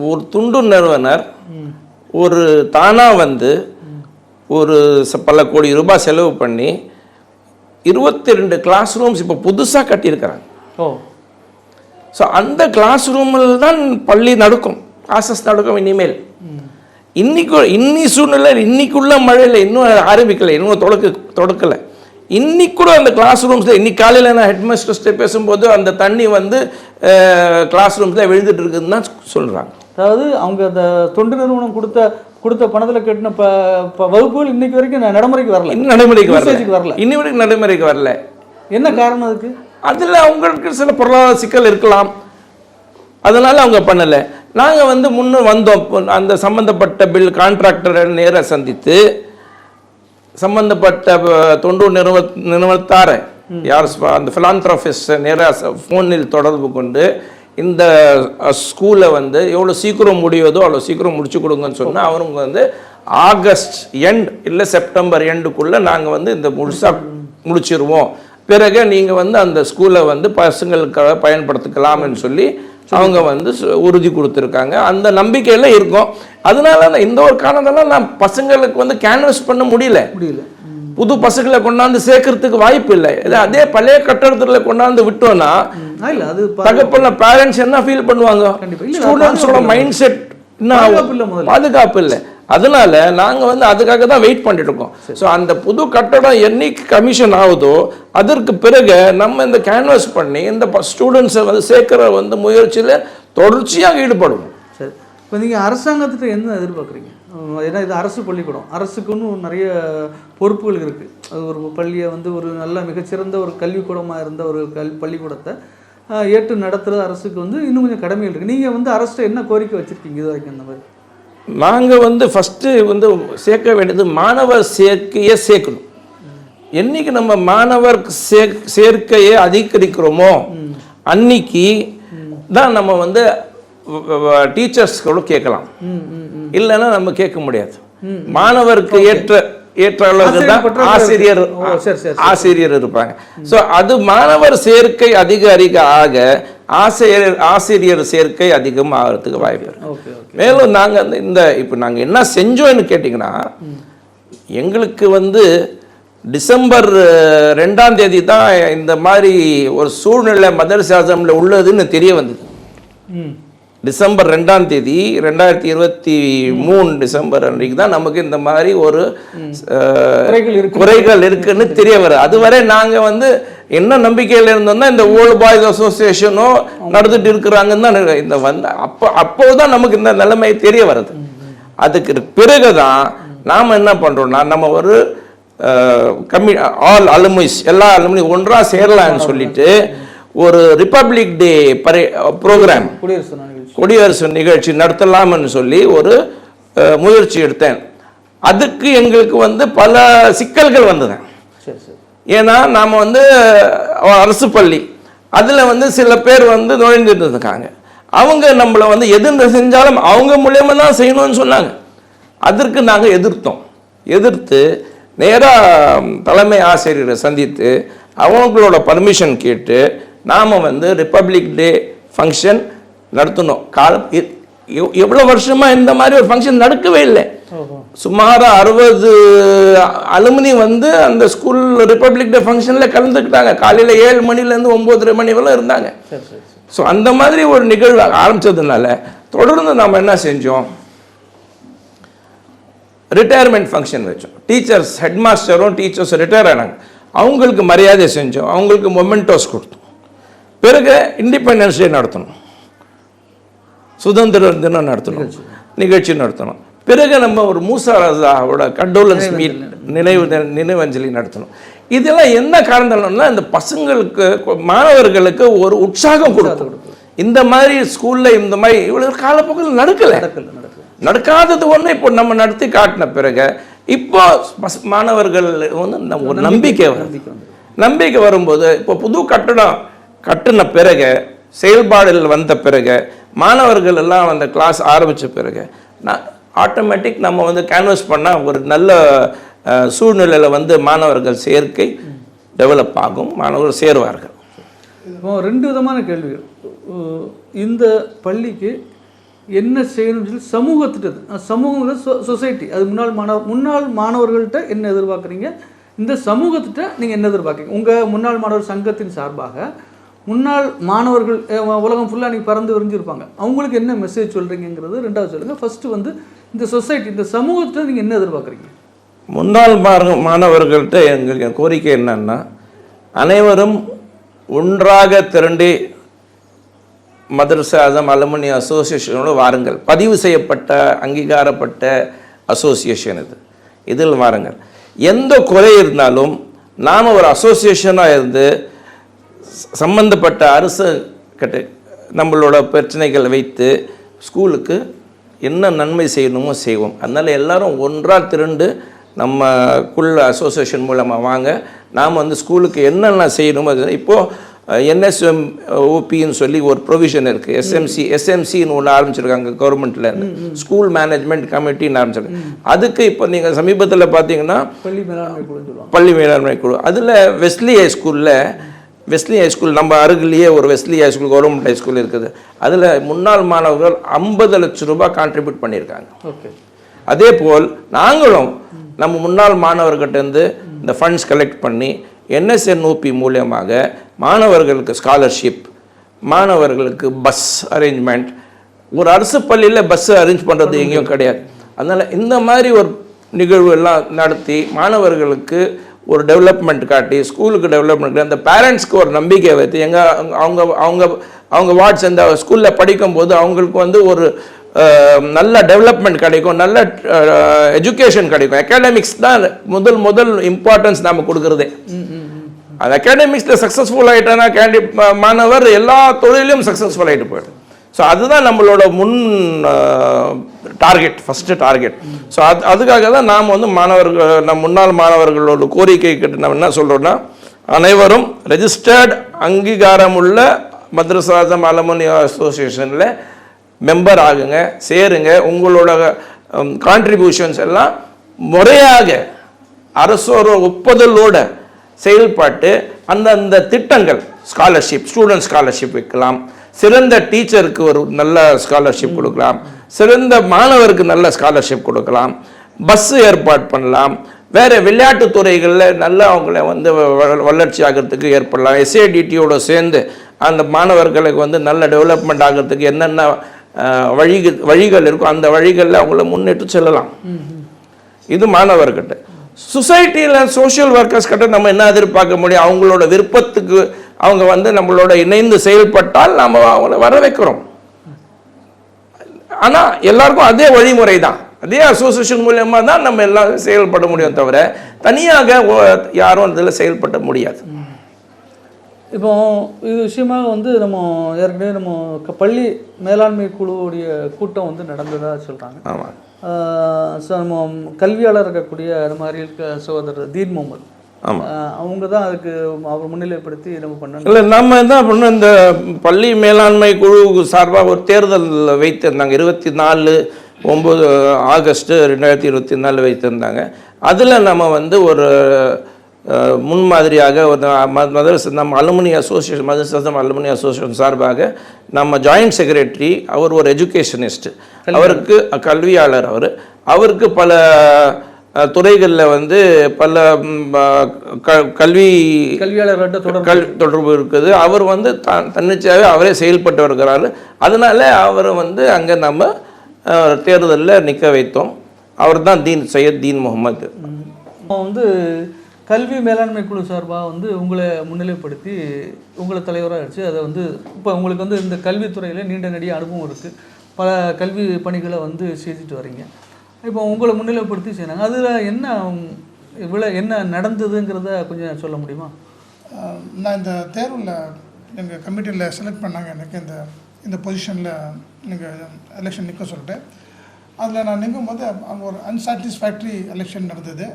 ஒரு துண்டு நிறுவனர் ஒரு தானா வந்து ஒரு பல கோடி ரூபாய் செலவு பண்ணி 22 கிளாஸ் ரூம்ஸ் இப்போ புதுசாக கட்டியிருக்கிறாங்க. ஸோ அந்த கிளாஸ் ரூமில் தான் பள்ளி நடக்கும், கிளாஸஸ் நடக்கும் இனிமேல். இன்னி சூழ்நிலை, இன்னைக்குள்ள மழையில் இன்னும் ஆரம்பிக்கலை, இன்னும் தொடக்கலை. இன்னைக்கு கூட அந்த கிளாஸ் ரூம்ஸில் இன்னைக்கு காலையில் நான் ஹெட்மாஸ்டர்ஸ்ட்டே பேசும்போது அந்த தண்ணி வந்து கிளாஸ் ரூம்ஸில் விழுந்துட்டு இருக்குதுன்னு தான் சொல்கிறாங்க. அதாவது அவங்க அந்த தொண்டு நிறுவனம் கொடுத்த பணத்தில் கட்டின வகுப்புகள் இன்னைக்கு வரைக்கும் நடைமுறைக்கு வரல. இன்னும் நடைமுறைக்கு வரல. இன்னி வரைக்கும் நடைமுறைக்கு வரல. என்ன காரணம் அதுக்கு? அதில் அவங்களுக்கு சில பொருளாதார சிக்கல் இருக்கலாம், அதனால் அவங்க பண்ணலை. நாங்கள் வந்து முன்னே வந்தோம், அந்த சம்மந்தப்பட்ட கான்ட்ராக்டரை நேராக சந்தித்து சம்மந்தப்பட்ட தொண்டு நிறுவனத்தார யார் அந்த ஃபிலாந்த்ராபிஸ்ட்டை நேராக ஃபோனில் தொடர்பு கொண்டு இந்த ஸ்கூலை வந்து எவ்வளோ சீக்கிரம் முடியுதோ அவ்வளோ சீக்கிரம் முடிச்சு கொடுங்கன்னு சொன்னால் அவருங்க வந்து ஆகஸ்ட் எண்ட் இல்லை செப்டம்பர் எண்டுக்குள்ளே நாங்கள் வந்து இந்த முடிச்சிருவோம், பிறகு நீங்கள் வந்து அந்த ஸ்கூலை வந்து பசங்களுக்காக பயன்படுத்திக்கலாம்னு சொல்லி அவங்க வந்து உறுதி கொடுத்துருக்காங்க. அந்த நம்பிக்கையில் இருக்கும். அதனால இந்த ஒரு காரணத்தால் நான் பசங்களுக்கு வந்து கேன்வஸ் பண்ண முடியல. புது பசங்களை கொண்டாந்து சேர்க்கறதுக்கு வாய்ப்பு இல்லை. அதே பழைய கட்டடத்தில் கொண்டாந்து விட்டோம்னா தகப்பன பேரண்ட்ஸ் என்ன ஃபீல் பண்ணுவாங்க? ஸ்டூடெண்ட்ஸோட மைண்ட் செட் என்ன பாதுகாப்பு இல்லை. அதனால நாங்கள் வந்து அதுக்காக தான் வெயிட் பண்ணிட்டு இருக்கோம். ஸோ அந்த புது கட்டடம் என்னைக்கு கமிஷன் ஆகுதோ அதற்கு பிறகு நம்ம இந்த கேன்வாஸ் பண்ணி இந்த ஸ்டூடெண்ட்ஸை வந்து சேர்க்கிற வந்து முயற்சியில் தொடர்ச்சியாக ஈடுபடுவோம். சரி, இப்போ நீங்கள் அரசாங்கத்திட்ட என்ன எதிர்பார்க்குறீங்க? ஏன்னா இது அரசு பள்ளிக்கூடம், அரசுக்குன்னு நிறைய பொறுப்புகள் இருக்குது. அது ஒரு பள்ளியை வந்து ஒரு நல்ல மிகச்சிறந்த ஒரு கல்விக்கூடமாக இருந்த ஒரு பள்ளிக்கூடத்தை ஏற்று நடத்துகிற அரசுக்கு வந்து இன்னும் கொஞ்சம் கடமைகள் இருக்குது. நீங்கள் வந்து அரசு என்ன கோரிக்கை வச்சுருக்கீங்க இது வரைக்கும்? அந்த மாதிரி நாங்கள் வந்து ஃபஸ்ட்டு வந்து சேர்க்க வேண்டியது மாணவர் சேர்க்கையை சேர்க்கணும். என்னைக்கு நம்ம மாணவர் சேர்க்கையை அதிகரிக்கிறோமோ அன்னைக்கு தான் நம்ம வந்து டீச்சர்ஸ் கூட கேட்கலாம், இல்லைன்னா நம்ம கேட்க முடியாது. மாணவருக்கு ஏற்ற அளவுக்கு தான் ஆசிரியர் இருப்பாங்க. ஸோ அது மாணவர் சேர்க்கை அதிக ஆக ஆசிரியர் சேர்க்கை அதிகம் ஆகிறதுக்கு வாய்ப்பு இருக்கு. மேலும் நாங்கள் இந்த இப்போ நாங்கள் என்ன செஞ்சோம்னு கேட்டிங்கன்னா, எங்களுக்கு வந்து டிசம்பர் 2ஆம் தேதி தான் இந்த மாதிரி ஒரு சூழ்நிலை மதரசாசமில் உள்ளதுன்னு தெரிய வந்தது. டிசம்பர் 2ஆம் தேதி 2023 டிசம்பர் அன்றைக்கு தான் நமக்கு இந்த மாதிரி ஒரு குறைகள் இருக்குன்னு தெரிய வருது. அதுவரை நாங்கள் வந்து என்ன நம்பிக்கையில் இருந்தோம்னா இந்த ஓல்டு பாய்ஸ் அசோசியேஷனோ நடந்துட்டு இருக்கிறாங்கன்னு தான் இந்த வந்து அப்போதான் நமக்கு இந்த நிலைமை தெரிய வருது. அதுக்கு பிறகுதான் நாம் என்ன பண்ணுறோம்னா, நம்ம ஒரு ஆல் அலுமினிஸ் எல்லா அலுமினி ஒன்றா சேரலான்னு சொல்லிட்டு ஒரு ரிப்பப்ளிக் டே ப்ரோக்ராம் குடியரசு நிகழ்ச்சி நடத்தலாம்னு சொல்லி ஒரு முயற்சி எடுத்தேன். அதுக்கு எங்களுக்கு வந்து பல சிக்கல்கள் வந்தது. ஏன்னா நாம் வந்து அரசு பள்ளி, அதில் வந்து சில பேர் வந்து நுழைந்துட்டு இருக்காங்க. அவங்க நம்மளை வந்து எது செஞ்சாலும் அவங்க மூலியமாக தான் செய்யணும்னு சொன்னாங்க. அதற்கு நாங்கள் எதிர்த்து நேராக தலைமை ஆசிரியரை சந்தித்து அவங்களோட பர்மிஷன் கேட்டு நாம் வந்து ரிப்பப்ளிக் டே ஃபங்க்ஷன் நடத்தணும். எவ்வளோ வருஷமாக இந்த மாதிரி ஒரு ஃபங்க்ஷன் நடக்கவே இல்லை. சுமார் 60 அலுமினி வந்து அந்த ஸ்கூல் ரிப்பப்ளிக் டே ஃபங்க்ஷனில் கலந்துக்கிட்டாங்க. காலையில் 7 மணிலேருந்து 9:30 மணி வரை இருந்தாங்க. ஸோ அந்த மாதிரி ஒரு நிகழ்வு ஆரம்பித்ததுனால தொடர்ந்து நாம் என்ன செஞ்சோம், ரிட்டையர்மெண்ட் ஃபங்க்ஷன் வச்சோம். டீச்சர்ஸ் ஹெட் மாஸ்டரும் டீச்சர்ஸ் ரிட்டையர் ஆனாங்க, அவங்களுக்கு மரியாதை செஞ்சோம், அவங்களுக்கு மொமெண்டோஸ் கொடுத்தோம். பிறகு இண்டிபெண்டன்ஸ் டே நடத்தணும், சுதந்திர தினம் நடத்தணும், நிகழ்ச்சி நடத்தணும். பிறகு நம்ம ஒரு மூசா ரசாவோட கண்டோலன்ஸ் மீட் நினைவஞ்சலி நடத்தணும். இதெல்லாம் என்ன காரணம்னா இந்த பசங்களுக்கு மாணவர்களுக்கு ஒரு உற்சாகம் கொடுக்கும். இந்த மாதிரி ஸ்கூலில் இந்த மாதிரி இவ்வளோ காலப்போக்கில் நடக்காதது ஒன்று இப்போ நம்ம நடத்தி காட்டின பிறகு இப்போ மாணவர்கள் வந்து ஒரு நம்பிக்கை வரும்போது இப்போ புது கட்டடம் கட்டின பிறகு செயல்பாடுகள் வந்த பிறகு மாணவர்கள் எல்லாம் அந்த கிளாஸ் ஆரம்பித்த பிறகு ஆட்டோமேட்டிக் நம்ம வந்து கேன்வஸ் பண்ணால் ஒரு நல்ல சூழ்நிலையில் வந்து மாணவர்கள் சேர்க்கை டெவலப் ஆகும், மாணவர்கள் சேருவார்கள். இப்போ 2 விதமான கேள்விகள். இந்த பள்ளிக்கு என்ன செய்யணும்னு சொல்லி சமூகம் சொசைட்டி அது முன்னாள் மாணவர்கள்ட்ட என்ன எதிர்பார்க்குறீங்க, இந்த சமூகத்திட்ட நீங்கள் என்ன எதிர்பார்க்குறீங்க? உங்கள் முன்னாள் மாணவர் சங்கத்தின் சார்பாக முன்னாள் மாணவர்கள் உலகம் ஃபுல்லாக நீங்கள் பறந்து விரிஞ்சிருப்பாங்க, அவங்களுக்கு என்ன மெசேஜ் சொல்கிறீங்கிறது 2வது சொல்லுங்கள். ஃபஸ்ட்டு வந்து இந்த சொசைட்டி இந்த சமூகத்தை நீங்கள் என்ன எதிர்பார்க்குறீங்க? முன்னாள் மாணவர்கள்ட்ட எங்களுக்கு கோரிக்கை என்னன்னா, அனைவரும் ஒன்றாக திரண்டு மதரசா ஆஸம் அலுமினி அசோசியேஷனோடு வாருங்கள். பதிவு செய்யப்பட்ட அங்கீகாரப்பட்ட அசோசியேஷன் இதில் வாருங்கள். எந்த குறை இருந்தாலும் நாம் ஒரு அசோசியேஷனாக இருந்து சம்பந்தப்பட்ட அரசு கிட்ட நம்மளோட பிரச்சனைகளை வைத்து ஸ்கூலுக்கு என்ன நன்மை செய்யணுமோ செய்வோம். அதனால் எல்லாரும் ஒன்றாக திரண்டு நம்மக்குள்ள அசோசியேஷன் மூலமாக வாங்க. நாம் வந்து ஸ்கூலுக்கு என்னென்ன செய்யணுமோ இப்போது NSMOPன்னு சொல்லி ஒரு ப்ரொவிஷன் இருக்குது. SMCன்னு ஒன்று ஆரம்பிச்சிருக்காங்க கவர்மெண்ட்டில், ஸ்கூல் மேனேஜ்மெண்ட் கமிட்டின்னு ஆரம்பிச்சிருக்காங்க. அதுக்கு இப்போ நீங்கள் சமீபத்தில் பார்த்தீங்கன்னா பள்ளி மேலாண்மை குழு, அதில் வெஸ்லி ஹைஸ்கூல் நம்ம அருகிலேயே ஒரு வெஸ்லி ஹைஸ்கூல் கவர்மெண்ட் ஹைஸ்கூல் இருக்குது. அதில் முன்னாள் மாணவர்கள் 50 லட்சம் ரூபாய் கான்ட்ரிபியூட் பண்ணியிருக்காங்க. அதே போல் நாங்களும் நம்ம முன்னாள் மாணவர்கிட்டேருந்து இந்த ஃபண்ட்ஸ் கலெக்ட் பண்ணி NSNOP மூலியமாக மாணவர்களுக்கு ஸ்காலர்ஷிப், மாணவர்களுக்கு பஸ் அரேஞ்ச்மெண்ட். ஒரு அரசு பள்ளியில் பஸ் அரேஞ்ச் பண்ணுறது எங்கேயும் கிடையாது. அதனால் இந்த மாதிரி ஒரு நிகழ்வு எல்லாம் நடத்தி மாணவர்களுக்கு ஒரு டெவலப்மெண்ட் காட்டி, ஸ்கூலுக்கு டெவலப்மெண்ட் காட்டி, அந்த பேரண்ட்ஸ்க்கு ஒரு நம்பிக்கை வைத்து அவங்க அவங்க அவங்க வார்ட்ஸ் அந்த ஸ்கூலில் படிக்கும்போது அவங்களுக்கு வந்து ஒரு நல்ல டெவலப்மெண்ட் கிடைக்கும், நல்ல எஜுகேஷன் கிடைக்கும். அகாடமிக்ஸ் தான் முதல் இம்பார்ட்டன்ஸ் நாம் கொடுக்குறதே. அந்த அகாடமிக்ஸில் சக்ஸஸ்ஃபுல் ஆகிட்டேன்னா மாணவர் எல்லா தொழிலையும் சக்ஸஸ்ஃபுல் ஆகிட்டு போயிடும். ஸோ அதுதான் நம்மளோட டார்கெட், ஃபஸ்ட்டு டார்கெட். ஸோ அதுக்காக தான் நாம் வந்து முன்னாள் மாணவர்களோட கோரிக்கை கேட்டு நம்ம என்ன சொல்கிறோன்னா, அனைவரும் ரெஜிஸ்டர்ட் அங்கீகாரமுள்ள மதரசாசம் அலுமினி அசோசியேஷனில் மெம்பர் ஆகுங்க, சேருங்க. உங்களோட கான்ட்ரிபியூஷன்ஸ் எல்லாம் முறையாக அரசோட ஒப்புதலோட செயல்பாட்டு அந்தந்த திட்டங்கள், ஸ்காலர்ஷிப், ஸ்டூடெண்ட் ஸ்காலர்ஷிப் வைக்கலாம், சிறந்த டீச்சருக்கு ஒரு நல்ல ஸ்காலர்ஷிப் கொடுக்கலாம், சிறந்த மாணவருக்கு நல்ல ஸ்காலர்ஷிப் கொடுக்கலாம், பஸ் ஏற்பாடு பண்ணலாம், வேறு விளையாட்டு துறைகளில் நல்லா அவங்கள வந்து வளர்ச்சி ஆகிறதுக்கு ஏற்படலாம். எஸ்ஏடிடியோட சேர்ந்து அந்த மாணவர்களுக்கு வந்து நல்ல டெவலப்மெண்ட் ஆகிறதுக்கு என்னென்ன வழிகள் இருக்கும் அந்த வழிகளில் அவங்கள முன்னேற்று செல்லலாம். இது மாணவர்கிட்ட. சொசைட்டியில் சோஷியல் ஒர்க்கர்ஸ் கிட்ட நம்ம என்ன எதிர்பார்க்க முடியும்? அவங்களோட விருப்பத்துக்கு அவங்க வந்து நம்மளோட இணைந்து செயல்பட்டால் நம்ம அவங்கள வர வைக்கிறோம். ஆனால் எல்லாருக்கும் அதே வழிமுறை தான், அதே அசோசியேஷன் மூலயமா தான் நம்ம எல்லாம் செயல்பட முடியும், தவிர தனியாக யாரும் அதில் செயல்பட முடியாது. இப்போ இது விஷயமாக வந்து நம்ம ஏற்கனவே நம்ம பள்ளி மேலாண்மை குழுவுடைய கூட்டம் வந்து நடந்ததாக சொல்கிறாங்க. ஆமாம். ஸோ நம்ம கல்வியாளர் இருக்கக்கூடிய அது மாதிரி இருக்க சகோதரர் தீன் முகமது, ஆமாம், அவங்க தான் அதுக்கு அவர் முன்னிலைப்படுத்தி நம்ம பண்ணணும். இல்லை, நம்ம என்ன பண்ணோம், இந்த பள்ளி மேலாண்மை குழு சார்பாக ஒரு தேர்தல் வைத்திருந்தாங்க. 24/9 ஆகஸ்ட் 2024 வைத்திருந்தாங்க. அதில் நம்ம வந்து ஒரு முன்மாதிரியாக ஒரு நம்ம அலுமினி அசோசியேஷன், மதரசாசம் அலுமினி அசோசியேஷன் சார்பாக நம்ம ஜாயிண்ட் செக்ரட்டரி, அவர் ஒரு எஜுகேஷனிஸ்ட், அவருக்கு கல்வியாளர், அவருக்கு பல துறைகளில் வந்து பல கல்வியாளர்கிட்ட தொடர்பு இருக்குது. அவர் வந்து தன்னிச்சையாகவே அவரே செயல்பட்டு வருகிறார். அதனால அவரை வந்து அங்கே நம்ம தேர்தலில் நிற்க வைத்தோம். அவர் தான் சையத் தீன் முகமது. வந்து கல்வி மேலாண்மை குழு சார்பாக வந்து உங்களை முன்னிலைப்படுத்தி உங்களை தலைவராக அடிச்சு அதை வந்து இப்போ உங்களுக்கு வந்து இந்த கல்வித்துறையில் நீண்ட நெடிய அனுபவம் இருக்குது, பல கல்வி பணிகளை வந்து செய்துட்டு வரீங்க. இப்போ உங்களை முன்னிலைப்படுத்தி செய்யறாங்க, அதில் என்ன நடந்ததுங்கிறத கொஞ்சம் சொல்ல முடியுமா? நான் இந்த தேர்வில் எங்கள் கமிட்டியில் செலக்ட் பண்ணாங்க, எனக்கு இந்த பொசிஷனில் நீங்கள் எலெக்ஷன் நிற்க சொல்லிட்டு. அதில் நான் நிற்கும்போது அங்கே ஒரு அன்சாட்டிஸ்ஃபேக்ட்ரி எலெக்ஷன் நடந்தது.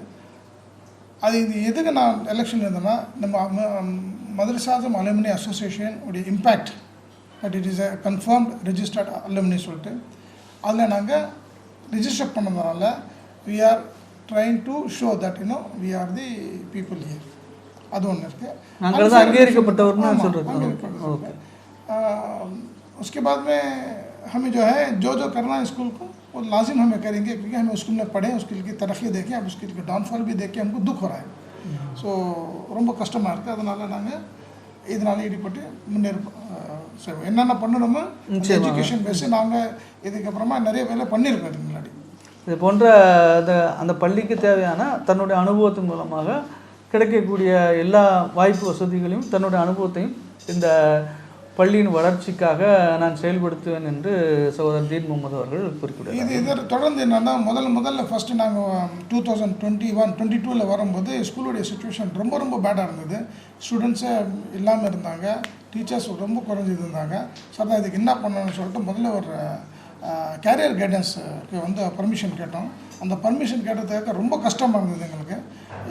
அது எதுக்கு நான் எலெக்ஷன் இருந்தேன்னா, நம்ம மதரசாசம் அலுமினி அசோசியேஷன் உடைய impact, but it is a confirmed registered alumni சொல்லிட்டு அதில் நாங்கள் ரிஜிஸ்டர் பண்ணதுனால we are trying to show that we are the people here. அது ஒன்று இருக்குது. அங்கீகரிக்கப்பட்டவர்னு சொல்கிறது. उसके बाद में हमें जो है जो करना है स्कूल को वो लाजिम हमें करेंगे, क्योंकि हमें स्कूल में पढ़ें, उसके लिए तरक्की देखें, अब उसके लिए डाउनफॉल भी देख के हमको दुख हो रहा है. ஸோ ரொம்ப கஷ்டமாக இருக்குது. அதனால் நாங்கள் இதனால் ஈடுபட்டு செய்வோம். என்னென்ன பண்ணணுமோ எஜுகேஷன் பேஸு நாங்கள் இதுக்கப்புறமா நிறைய வேலை பண்ணியிருக்கோம். இதுக்கு முன்னாடி இது போன்ற அந்த பள்ளிக்கு தேவையான தன்னுடைய அனுபவத்தின் மூலமாக கிடைக்கக்கூடிய எல்லா வாய்ப்பு வசதிகளையும் தன்னுடைய அனுபவத்தையும் இந்த பள்ளியின் வளர்ச்சிக்காக நான் செயல்படுத்துவேன் என்று சகோதரர் தீன் முகமது அவர்கள் குறிப்பிட்டார். இது தொடர்ந்து என்னென்னா முதல்ல ஃபஸ்ட்டு நாங்கள் 2021-22 வரும்போது ஸ்கூலுடைய சுச்சுவேஷன் ரொம்ப பேடாக இருந்தது. ஸ்டூடெண்ட்ஸே இல்லாமல் இருந்தாங்க, டீச்சர்ஸ் ரொம்ப குறைஞ்சிது இருந்தாங்க. சார் தான் இதுக்கு என்ன பண்ணணும்னு சொல்லிட்டு முதல்ல ஒரு கேரியர் கைடன்ஸுக்கு வந்து பர்மிஷன் கேட்டோம். அந்த பர்மிஷன் கேட்டதுக்காக ரொம்ப கஷ்டமாக இருந்தது எங்களுக்கு.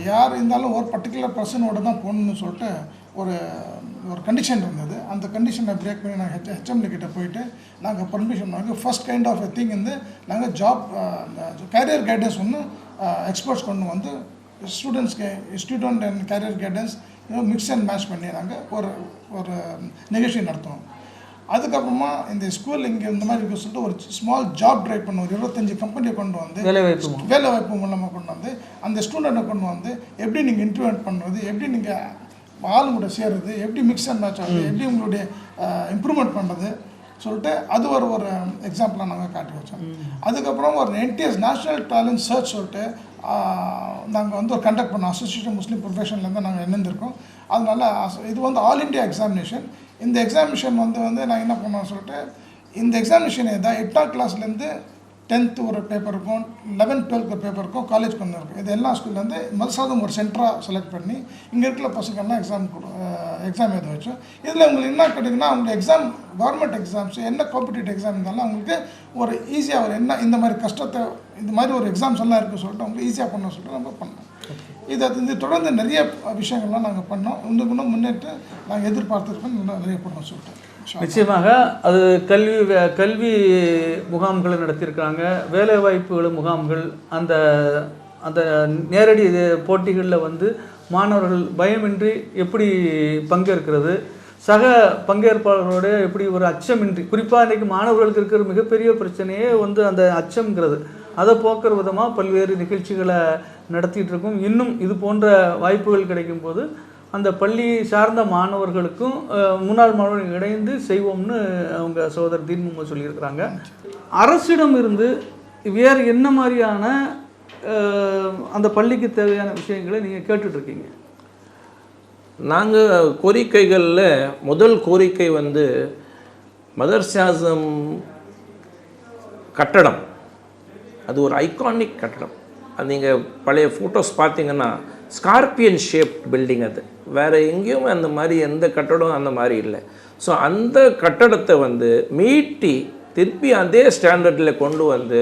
யார் இருந்தாலும் ஒரு பர்டிகுலர் பர்சனோடு தான் போகணுன்னு சொல்லிட்டு ஒரு கண்டிஷன் இருந்தது. அந்த கண்டிஷனை பிரேக் பண்ணி நாங்கள் ஹெச்எம்டி கிட்ட போயிட்டு நாங்கள் பர்மிஷன் வாங்கி first kind of a thing வந்து நாங்கள் ஜாப் கேரியர் கைடன்ஸ் ஒன்று எக்ஸ்பர்ட்ஸ் கொண்டு வந்து student and career guidance mix and match பண்ணி நாங்கள் ஒரு நிகழ்ச்சி நடத்துவோம். அதுக்கப்புறமா இந்த ஸ்கூல் இங்கே இந்த மாதிரி இருக்க சொல்லிட்டு ஒரு ஸ்மால் ஜாப் ட்ரைவ் பண்ண ஒரு 25 கம்பெனியை கொண்டு வந்து வேலை வாய்ப்பு மூலமாக கொண்டு வந்து அந்த ஸ்டூடெண்ட்டை கொண்டு வந்து எப்படி நீங்கள் இன்ட்ரூவ் பண்ணுறது, எப்படி நீங்கள் ஆளுங்கூட சேர்றது, எப்படி மிக்ஸ் அண்ட் மேட்ச் ஆகுது, எப்படி உங்களுடைய இம்ப்ரூவ்மெண்ட் பண்ணுறது, சொல்லிட்டு அது ஒரு எக்ஸாம்பிளாக நாங்கள் காட்டி வச்சோம். அதுக்கப்புறம் ஒரு என்டிஎஸ் நேஷ்னல் டேலண்ட் சர்ச் சொல்லிட்டு நாங்கள் வந்து ஒரு கண்டக்ட் பண்ணோம். அசோசியேஷன் முஸ்லீம் ப்ரொஃபஷன்லேருந்து நாங்கள் இணைந்திருக்கோம். அதனால இது வந்து ஆல் இண்டியா எக்ஸாமினேஷன். இந்த எக்ஸாமினேஷன் வந்து நாங்கள் என்ன பண்ணோம்னு சொல்லிட்டு இந்த எக்ஸாமினேஷன் தான் 8ஆம் கிளாஸ்லேருந்து 10th ஒரு பேப்பர் இருக்கும், 11th 12th ஒரு பேப்பர் இருக்கும், காலேஜ் கொண்டு இருக்கும். இது எல்லா ஸ்கூல்லேருந்து மதுசாதம் ஒரு சென்டராக செலக்ட் பண்ணி இங்கே இருக்கிற பசங்கள்லாம் எக்ஸாம் எழுத வச்சோம். இதில் உங்களுக்கு என்ன கிடைக்குன்னா அவங்க எக்ஸாம் கவர்மெண்ட் எக்ஸாம்ஸ் என்ன காம்படிட்டிவ் எக்ஸாம் இருந்தாலும் அவங்களுக்கு ஒரு ஈஸியாக ஒரு என்ன இந்த மாதிரி கஷ்டத்தை இந்த மாதிரி ஒரு எக்ஸாம்ஸ் எல்லாம் இருக்குன்னு சொல்லிட்டு அவங்களுக்கு ஈஸியாக பண்ண சொல்லிட்டு நம்ம பண்ணோம். இது தொடர்ந்து நிறைய விஷயங்கள்லாம் நாங்கள் பண்ணோம். இன்னும் முன்னேற்று நாங்கள் எதிர்பார்த்துருக்கோம், இன்னும் நிறைய பண்ணோம் சொல்லிட்டு. நிச்சயமாக அது கல்வி முகாம்களை நடத்தியிருக்காங்க, வேலை வாய்ப்புகள் முகாம்கள், அந்த அந்த நேரடி போட்டிகளில் வந்து மாணவர்கள் பயமின்றி எப்படி பங்கேற்கிறது, சக பங்கேற்பாளர்களோட எப்படி ஒரு அச்சமின்றி, குறிப்பாக இன்றைக்கி மாணவர்களுக்கு இருக்கிற மிகப்பெரிய பிரச்சனையே வந்து அந்த அச்சம்ங்கிறது, அதை போக்குற விதமாக பல்வேறு நிகழ்ச்சிகளை நடத்திட்டு இருக்கோம். இன்னும் இது போன்ற வாய்ப்புகள் கிடைக்கும் போது அந்த பள்ளி சார்ந்த மாணவர்களுக்கும் முன்னாள் மாணவர்கள் இணைந்து செய்வோம்னு அவங்க சகோதரர் தீன் முகமது சொல்லியிருக்கிறாங்க. அரசிடம் இருந்து வேறு என்ன மாதிரியான அந்த பள்ளிக்கு தேவையான விஷயங்களை நீங்கள் கேட்டுட்ருக்கீங்க? நாங்கள் கோரிக்கைகளில் முதல் கோரிக்கை வந்து மதர்சாசம் கட்டடம், அது ஒரு ஐகானிக் கட்டடம். அது நீங்கள் பழைய ஃபோட்டோஸ் பார்த்தீங்கன்னா ஸ்கார்பியன் ஷேப் பில்டிங், அது வேறு எங்கேயும் அந்த மாதிரி எந்த கட்டடம் அந்த மாதிரி இல்லை. ஸோ அந்த கட்டடத்தை வந்து மீட்டி திருப்பி அதே ஸ்டாண்டர்டில் கொண்டு வந்து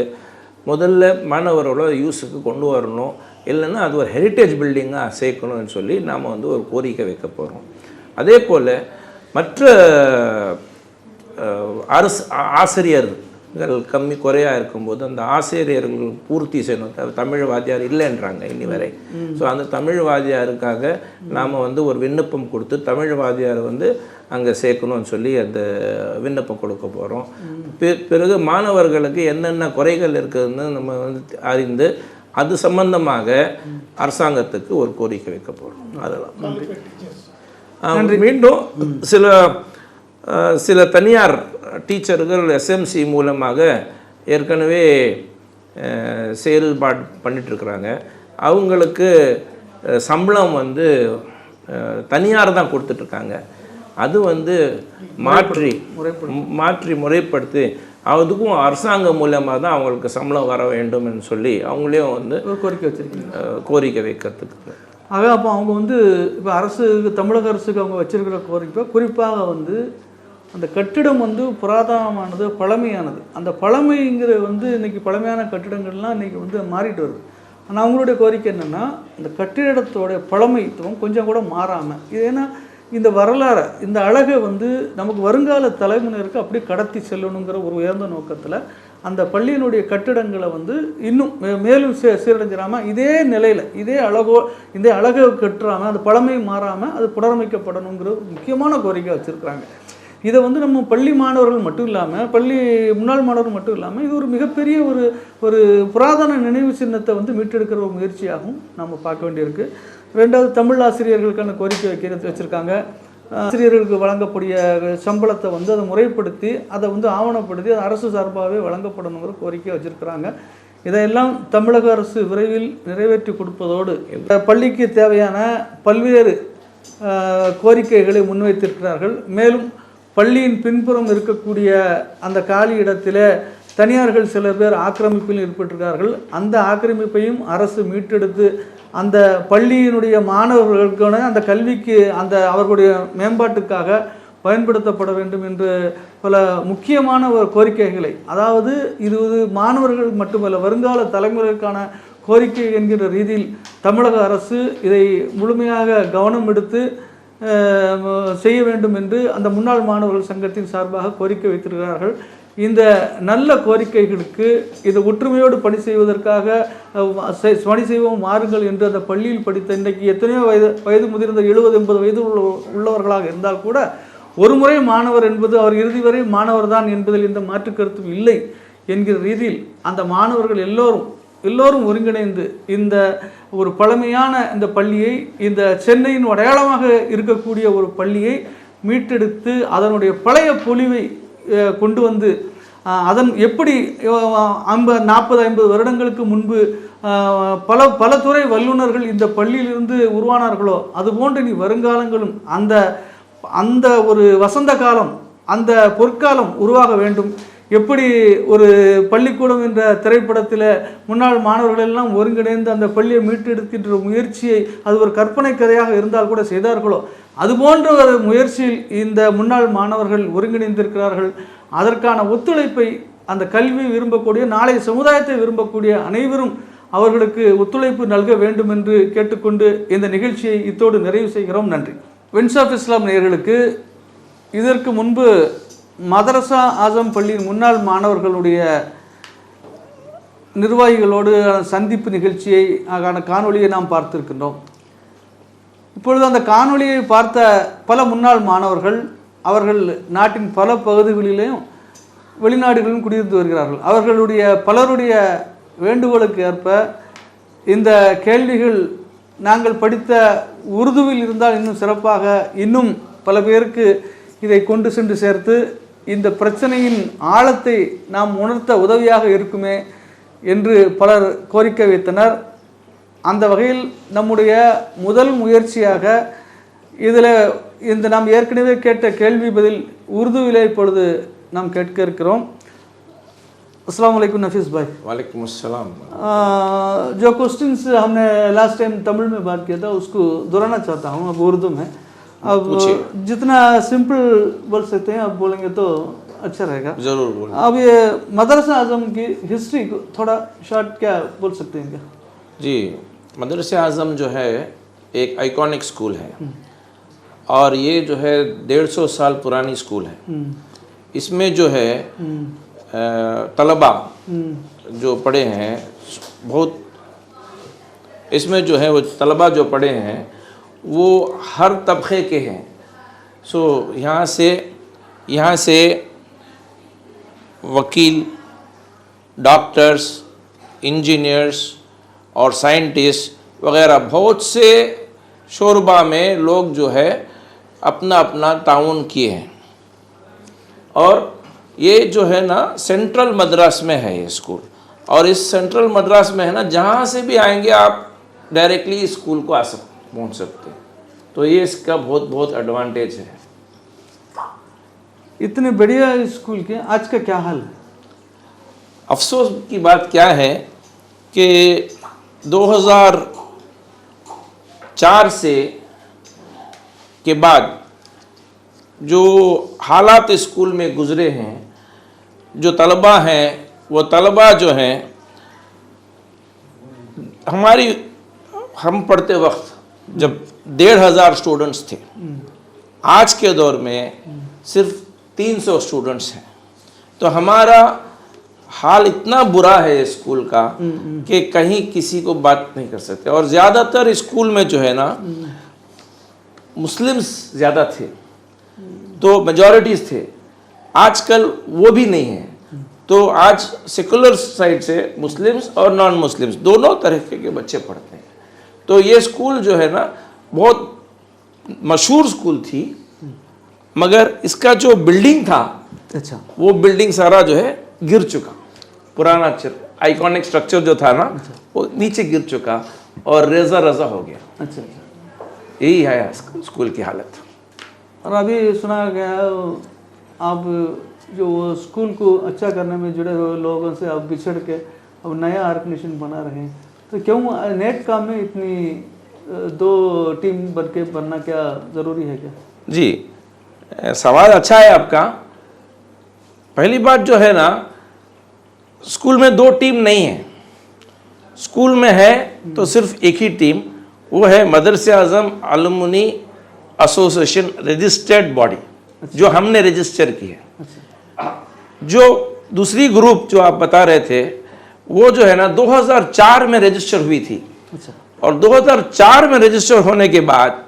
முதல்ல மாணவர்களோட யூஸுக்கு கொண்டு வரணும், இல்லைன்னா அது ஒரு ஹெரிட்டேஜ் பில்டிங்காக சேர்க்கணும்னு சொல்லி நாம் வந்து ஒரு கோரிக்கை வைக்க போகிறோம். அதே போல் மற்ற ஆசிரியர்கள் குறையாக இருக்கும்போது அந்த ஆசிரியர்கள் பூர்த்தி செய்யணும். தமிழ் வாத்தியார் இல்லைன்றாங்க இனி வரை. ஸோ அந்த தமிழ் வாத்தியாருக்காக நாம் வந்து ஒரு விண்ணப்பம் கொடுத்து தமிழ் வாத்தியார் வந்து அங்கே சேர்க்கணும்னு சொல்லி அந்த விண்ணப்பம் கொடுக்க போகிறோம். பிறகு மாணவர்களுக்கு என்னென்ன குறைகள் இருக்குதுன்னு நம்ம வந்து அறிந்து அது சம்பந்தமாக அரசாங்கத்துக்கு ஒரு கோரிக்கை வைக்க போகிறோம். அதெல்லாம் மீண்டும் சில தனியார் டீச்சர்கள் எஸ்எம்சி மூலமாக ஏற்கனவே செயல்பாடு பண்ணிகிட்ருக்குறாங்க. அவங்களுக்கு சம்பளம் வந்து தனியார் தான் கொடுத்துட்ருக்காங்க. அது வந்து மாற்றி முறைப்படுத்தி அதுக்கும் அரசாங்கம் மூலமாக தான் அவங்களுக்கு சம்பளம் வர வேண்டும்னு சொல்லி அவங்களையும் வந்து கோரிக்கை வைக்கிறதுக்கு. ஆக அப்போ அவங்க வந்து இப்போ தமிழக அரசுக்கு அவங்க வச்சிருக்கிற கோரிக்கை குறிப்பாக வந்து அந்த கட்டிடம் வந்து புராதனமானது, பழமையானது. அந்த பழமைங்கிற வந்து இன்றைக்கி பழமையான கட்டிடங்கள்லாம் இன்றைக்கி வந்து மாறிட்டு வருது. ஆனால் அவங்களுடைய கோரிக்கை என்னென்னா இந்த கட்டிடத்தோடைய பழமைத்துவம் கொஞ்சம் கூட மாறாமல், இது ஏன்னா இந்த வரலாறு இந்த அழகை வந்து நமக்கு வருங்கால தலைமுறைக்கு அப்படியே கடத்தி செல்லணுங்கிற ஒரு உயர்ந்த நோக்கத்தில் அந்த பள்ளியினுடைய கட்டிடங்களை வந்து இன்னும் மேலும் சீரடைஞ்சிடாமல் இதே நிலையில் இதே அழகை கட்டுறாமல் அந்த பழமை மாறாமல் அது புனரமைக்கப்படணுங்கிற முக்கியமான கோரிக்கை வச்சுருக்குறாங்க. இதை வந்து நம்ம பள்ளி மாணவர்கள் மட்டும் இல்லாமல் முன்னாள் மாணவர்கள் மட்டும் இல்லாமல் இது ஒரு மிகப்பெரிய ஒரு புராதன நினைவு சின்னத்தை வந்து மீட்டெடுக்கிற ஒரு முயற்சியாகவும் நம்ம பார்க்க வேண்டியிருக்கு. ரெண்டாவது, தமிழ் ஆசிரியர்களுக்கான கோரிக்கை வச்சுருக்காங்க. ஆசிரியர்களுக்கு வழங்கக்கூடிய சம்பளத்தை வந்து அதை முறைப்படுத்தி அதை வந்து ஆவணப்படுத்தி அது அரசு சார்பாகவே வழங்கப்படணுங்கிற கோரிக்கை வச்சுருக்கிறாங்க. இதையெல்லாம் தமிழக அரசு விரைவில் நிறைவேற்றி கொடுப்பதோடு பள்ளிக்கு தேவையான பல்வேறு கோரிக்கைகளை முன்வைத்திருக்கிறார்கள். மேலும் பள்ளியின் பின்புறம் இருக்கக்கூடிய அந்த காலி இடத்தில் தனியார்கள் சிலர் பேர் ஆக்கிரமிப்பில் ஈடுபட்டிருக்கிறார்கள். அந்த ஆக்கிரமிப்பையும் அரசு மீட்டெடுத்து அந்த பள்ளியினுடைய மாணவர்களுக்கான அந்த கல்விக்கு அந்த அவர்களுடைய மேம்பாட்டுக்காக பயன்படுத்தப்பட வேண்டும் என்று பல முக்கியமான ஒரு கோரிக்கைகளை, அதாவது இது மாணவர்கள் மட்டுமல்ல வருங்கால தலைமுறைக்கான கோரிக்கை என்கிற ரீதியில் தமிழக அரசு இதை முழுமையாக கவனம் எடுத்து செய்ய வேண்டும் என்று அந்த முன்னாள் மாணவர்கள் சங்கத்தின் சார்பாக கோரிக்கை வைத்திருக்கிறார்கள். இந்த நல்ல கோரிக்கைகளுக்கு இது ஒற்றுமையோடு பணி செய்வதற்காக பணி செய்வோம் மாறுங்கள் என்று அந்த பள்ளியில் படித்த இன்றைக்கு எத்தனையோ வயது முதிர்ந்த 70-80 வயது உள்ளவர்களாக இருந்தால் கூட ஒரு முறை மாணவர் என்பது அவர் இறுதி வரை மாணவர் தான் என்பதில் எந்த மாற்று கருத்தும் இல்லை என்கிற ரீதியில் அந்த மாணவர்கள் எல்லோரும் ஒருங்கிணைந்து இந்த ஒரு பழமையான இந்த பள்ளியை, இந்த சென்னையின் அடையாளமாக இருக்கக்கூடிய ஒரு பள்ளியை மீட்டெடுத்து அதனுடைய பழைய பொலிவை கொண்டு வந்து அதன் எப்படி 40-50 வருடங்களுக்கு முன்பு பல துறை வல்லுநர்கள் இந்த பள்ளியிலிருந்து உருவானார்களோ அதுபோன்று நீ வருங்காலங்களும் அந்த ஒரு வசந்த காலம், அந்த பொற்காலம் உருவாக வேண்டும். எப்படி ஒரு பள்ளிக்கூடம் என்ற திரைப்படத்தில் முன்னாள் மாணவர்கள் எல்லாம் ஒருங்கிணைந்து அந்த பள்ளியை மீட்டெடுக்கின்ற முயற்சியை அது ஒரு கற்பனை கதையாக இருந்தால் கூட செய்தார்களோ அதுபோன்ற ஒரு முயற்சியில் இந்த முன்னாள் மாணவர்கள் ஒருங்கிணைந்திருக்கிறார்கள். அதற்கான ஒத்துழைப்பை அந்த கல்வி விரும்பக்கூடிய, நாளைய சமுதாயத்தை விரும்பக்கூடிய அனைவரும் அவர்களுக்கு ஒத்துழைப்பு நல்க வேண்டும் என்று கேட்டுக்கொண்டு இந்த நிகழ்ச்சியை இத்தோடு நிறைவு செய்கிறோம். நன்றி. வின்ஸ் ஆஃப் இஸ்லாம் நேயர்களுக்கு இதற்கு முன்பு மதரசா ஆசம் பள்ளியின் முன்னாள் மாணவர்களுடைய நிர்வாகிகளோடு சந்திப்பு நிகழ்ச்சியை காணொலியை நாம் பார்த்திருக்கின்றோம். இப்பொழுது அந்த காணொலியை பார்த்த பல முன்னாள் மாணவர்கள் அவர்கள் நாட்டின் பல பகுதிகளிலும் வெளிநாடுகளிலும் குடியிருந்து வருகிறார்கள். அவர்களுடைய பலருடைய வேண்டுகோளுக்கு ஏற்ப இந்த கேள்விகள் நாங்கள் படித்த உருதுவில் இருந்தால் இன்னும் சிறப்பாக, இன்னும் பல பேருக்கு இதை கொண்டு சென்று சேர்த்து இந்த பிரச்சனையின் ஆழத்தை நாம் உணர்த்த உதவியாக இருக்குமே என்று பலர் கோரிக்கை வைத்தனர். அந்த வகையில் நம்முடைய முதல் முயற்சியாக இதில் நாம் ஏற்கனவே கேட்ட கேள்வி பதில் உருதுவிலே இப்பொழுது நாம் கேட்க இருக்கிறோம். अस्सलाम वालेकुम नफीस भाई। वालेकुम अस्सलाम। जो क्वेश्चंस हमने लास्ट टाइम तमिल में बात किया था उसको दोहराना चाहता हूँ अब उर्दू में। अब जितना सिंपल बोल सकते हैं अब बोलेंगे तो अच्छा रहेगा। ज़रूर बोलें। अब ये मदरसा आज़म की हिस्ट्री को थोड़ा शॉर्ट क्या बोल सकते हैं क्या? जी, मदरसा आज़म जो है एक आइकॉनिक स्कूल है और ये जो है 150 साल पुरानी स्कूल है। इसमें जो है तलबा जो पढ़े हैं बहुत, इसमें जो है वो तलबा जो पढ़े हैं वो हर तबके के हैं। सो यहाँ से वकील, डॉक्टर्स, इंजीनियर्स और साइंटिस्ट वगैरह बहुत से शोरबा में लोग जो है अपना अपना ताउन किए हैं। और ये जो है ना सेंट्रल मद्रास में है ये स्कूल, और इस सेंट्रल मद्रास में है ना जहाँ से भी आएंगे आप डायरेक्टली स्कूल को पहुँच सकते हैं। तो ये इसका बहुत बहुत एडवांटेज है। इतने बढ़िया स्कूल के आज का क्या हाल है? अफसोस की बात क्या है कि 2004 से के बाद जो हालात स्कूल में गुज़रे हैं, जो तलबा हैं वो तलबा जो हैं हम पढ़ते वक्त जब 1,500 स्टूडेंट्स थे, आज के दौर में सिर्फ 300 स्टूडेंट्स हैं। तो हमारा हाल इतना बुरा है स्कूल का कि कहीं किसी को बात नहीं कर सकते। और ज़्यादातर स्कूल में जो है ना मुस्लिम्स ज़्यादा थे, तो मेजॉरिटीज़ थे। आजकल वो भी नहीं है। तो आज सेकुलर साइड से मुस्लिम्स और नॉन मुस्लिम्स दोनों तरह के बच्चे पढ़ते हैं। तो ये स्कूल जो है ना बहुत मशहूर स्कूल थी, मगर इसका जो बिल्डिंग था, अच्छा, वो बिल्डिंग सारा जो है गिर चुका। पुराना आइकॉनिक स्ट्रक्चर जो था ना वो नीचे गिर चुका और रेजा रजा हो गया। अच्छा, यही है स्कूल की हालत। और अभी सुना गया आप जो स्कूल को अच्छा करने में जुड़े हुए लोगों से आप बिछड़ के अब नया ऑर्गेनाइजेशन बना रहे हैं, तो क्यों नेट काम में इतनी 2 टीम बन के बनना क्या ज़रूरी है क्या? जी, सवाल अच्छा है आपका। पहली बात जो है ना, स्कूल में 2 टीम नहीं है। स्कूल में है तो सिर्फ एक ही टीम, वो है मदरसा आज़म अलुमनी एसोसिएशन रजिस्टर्ड बॉडी, जो हमने रजिस्टर की है। जो दूसरी ग्रुप जो आप बता रहे थे वो जो है ना 2004 में रजिस्टर हुई थी। अच्छा, और 2004 में रजिस्टर होने के बाद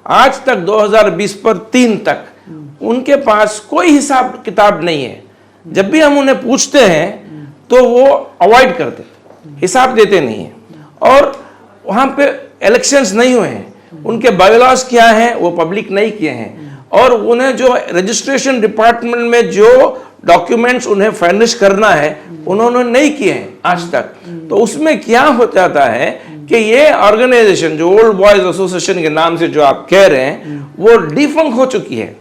आज तक 2020 पर 3 तक उनके पास कोई हिसाब किताब नहीं है। जब भी हम उन्हें पूछते हैं तो वो अवॉइड करते, हिसाब देते नहीं हैं। और वहाँ पे इलेक्शंस नहीं हुए हैं, उनके बायोलॉज क्या हैं वो पब्लिक नहीं किए हैं। और उन्हें जो रजिस्ट्रेशन डिपार्टमेंट में जो डॉक्यूमेंट्स उन्हें फर्निश करना है उन्होंने नहीं किए हैं आज तक। तो उसमें क्या हो जाता है कि ये ऑर्गेनाइजेशन जो ओल्ड बॉयज एसोसिएशन के नाम से जो आप कह रहे हैं वो डिफंक हो चुकी है,